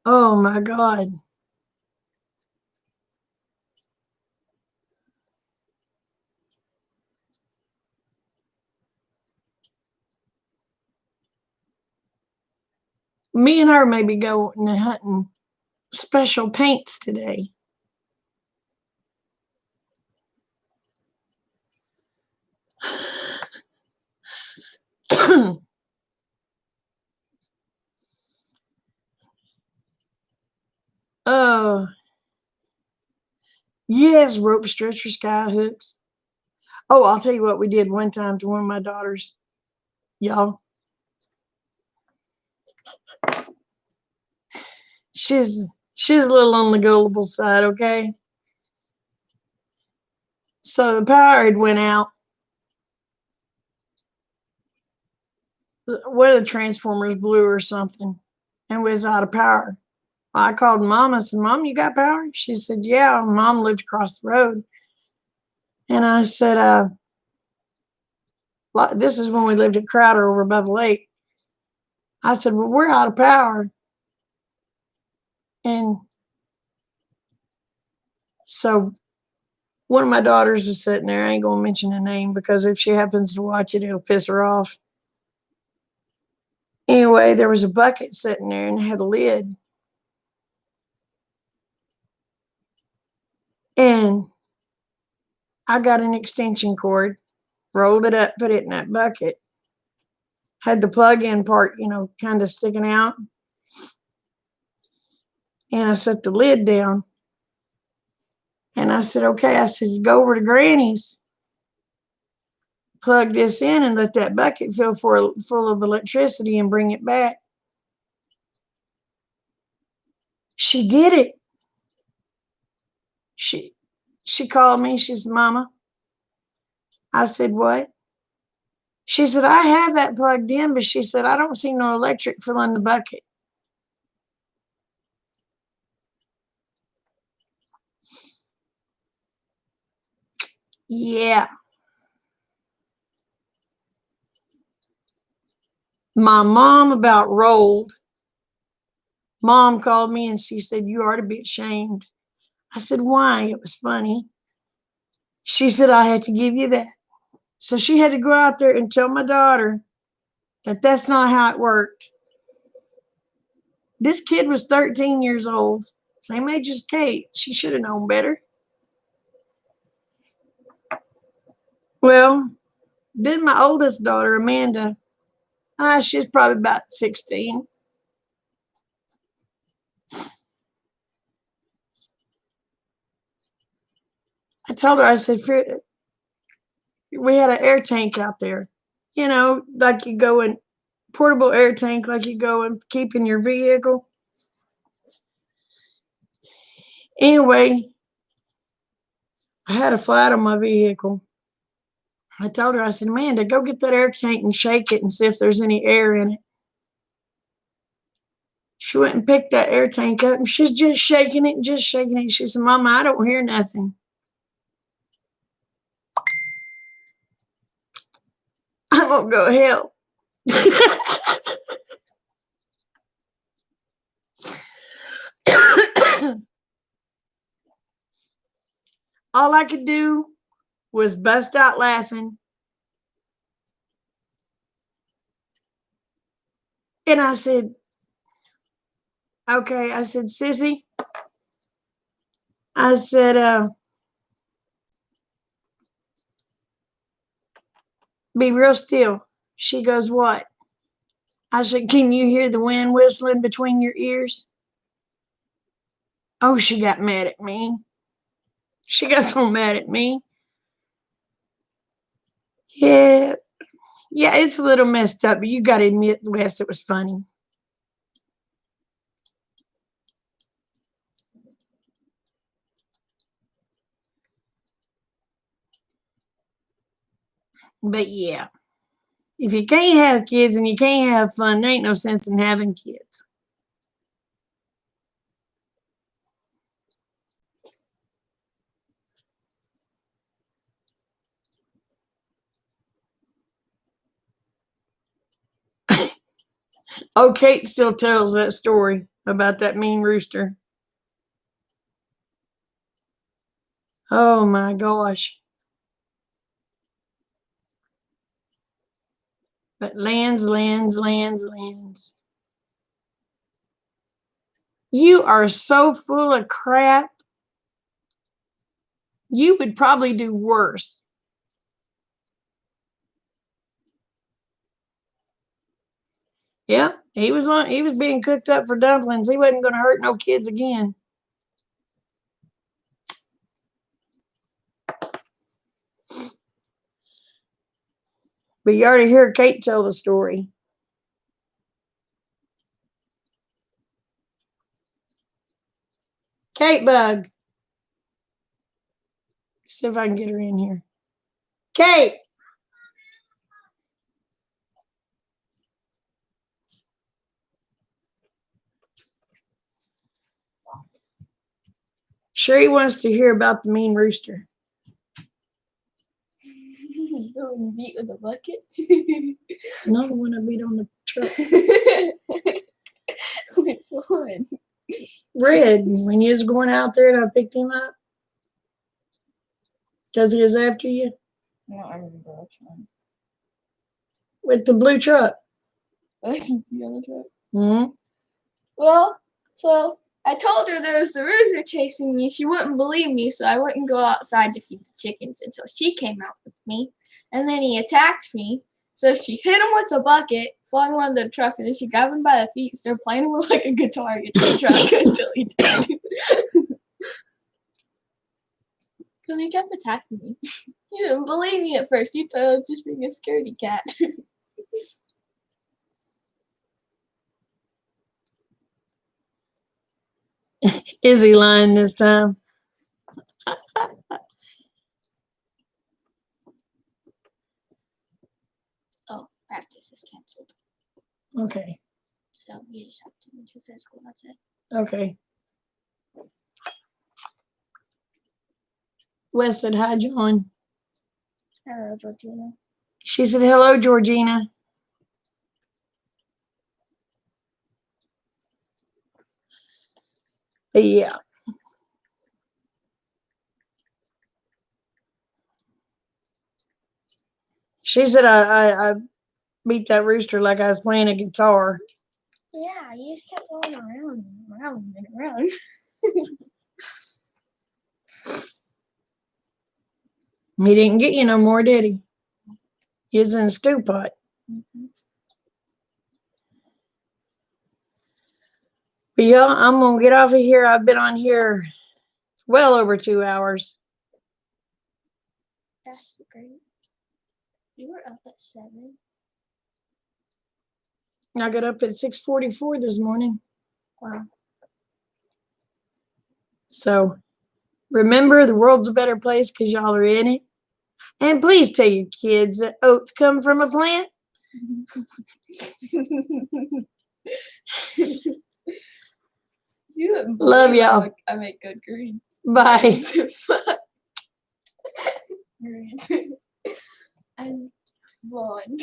Oh my God. Me and her may be going hunting special paints today. Oh, yes, rope stretcher, sky hooks. Oh, I'll tell you what we did one time to one of my daughters. Y'all, she's a little on the gullible side, okay? So the power had went out. One of the transformers blew or something and was out of power. I called Mom. I said, Mom, you got power? She said, yeah. Mom lived across the road. And I said, this is when we lived at Crowder over by the lake. I said, well, we're out of power. And so one of my daughters was sitting there. I ain't going to mention her name because if she happens to watch it, it'll piss her off. Anyway, there was a bucket sitting there and it had a lid. And I got an extension cord, rolled it up, put it in that bucket. had the plug-in part, kind of sticking out. And I set the lid down. And I said, okay, I said, you go over to Granny's, plug this in and let that bucket fill full of electricity and bring it back. She did it. She called me. She said, Mama. I said, what? She said, I have that plugged in, but she said, I don't see no electric filling the bucket. Yeah. My mom about rolled. Mom called me and she said, you ought to be ashamed. I said, why? It was funny. She said, I had to give you that. So she had to go out there and tell my daughter that that's not how it worked. This kid was 13 years old, same age as Kate. She should have known better. Well, then my oldest daughter, Amanda, she's probably about 16. I told her, I said, we had an air tank out there, like you go in, portable air tank, like you go and keep in your vehicle. Anyway, I had a flat on my vehicle. I told her, I said, Amanda, go get that air tank and shake it and see if there's any air in it. She went and picked that air tank up and she's just shaking it and just shaking it. She said, Mama, I don't hear nothing. I won't go hell. All I could do was bust out laughing. And I said, okay, I said, Sissy, I said, be real still. She goes, what? I said, can you hear the wind whistling between your ears? Oh, she got mad at me. She got so mad at me. Yeah, it's a little messed up, but you got to admit, Wes, it was funny. But yeah, if you can't have kids and you can't have fun, there ain't no sense in having kids. Oh, Kate still tells that story about that mean rooster. Oh my gosh. But lands. You are so full of crap. You would probably do worse. Yeah, he was being cooked up for dumplings. He wasn't going to hurt no kids again. But you already heard Kate tell the story. Kate Bug. See if I can get her in here. Kate. Sherry wants to hear about the mean rooster. The beat with the bucket? No, the one I beat on the truck. Which one? Red, when you was going out there and I picked him up. Because he was after you. I don't remember which one. With the blue truck. The yellow truck? Mm-hmm. Well, so I told her there was the rooster chasing me. She wouldn't believe me, so I wouldn't go outside to feed the chickens until she came out with me. And then he attacked me. So she hit him with a bucket, flung him under the truck, and then she grabbed him by the feet and started playing him with like a guitar against the truck until he died. Because he kept attacking me. You didn't believe me at first. You thought I was just being a scaredy cat. Is he lying this time? Oh, practice is canceled. Okay. So you just have to do physical. That's it. Okay. Wes said, hi, John. Hello, Georgina. She said, hello, Georgina. But yeah. She said, I beat that rooster like I was playing a guitar. Yeah, you just kept going around and around and around. He didn't get you no more, did he? He was in a stew pot. But yeah, I'm going to get off of here. I've been on here well over 2 hours. That's great. You were up at 7. I got up at 6:44 this morning. Wow. So remember, the world's a better place because y'all are in it. And please tell your kids that oats come from a plant. You wouldn't Love believe y'all. I make good greens. Bye. Greens. I'm blonde.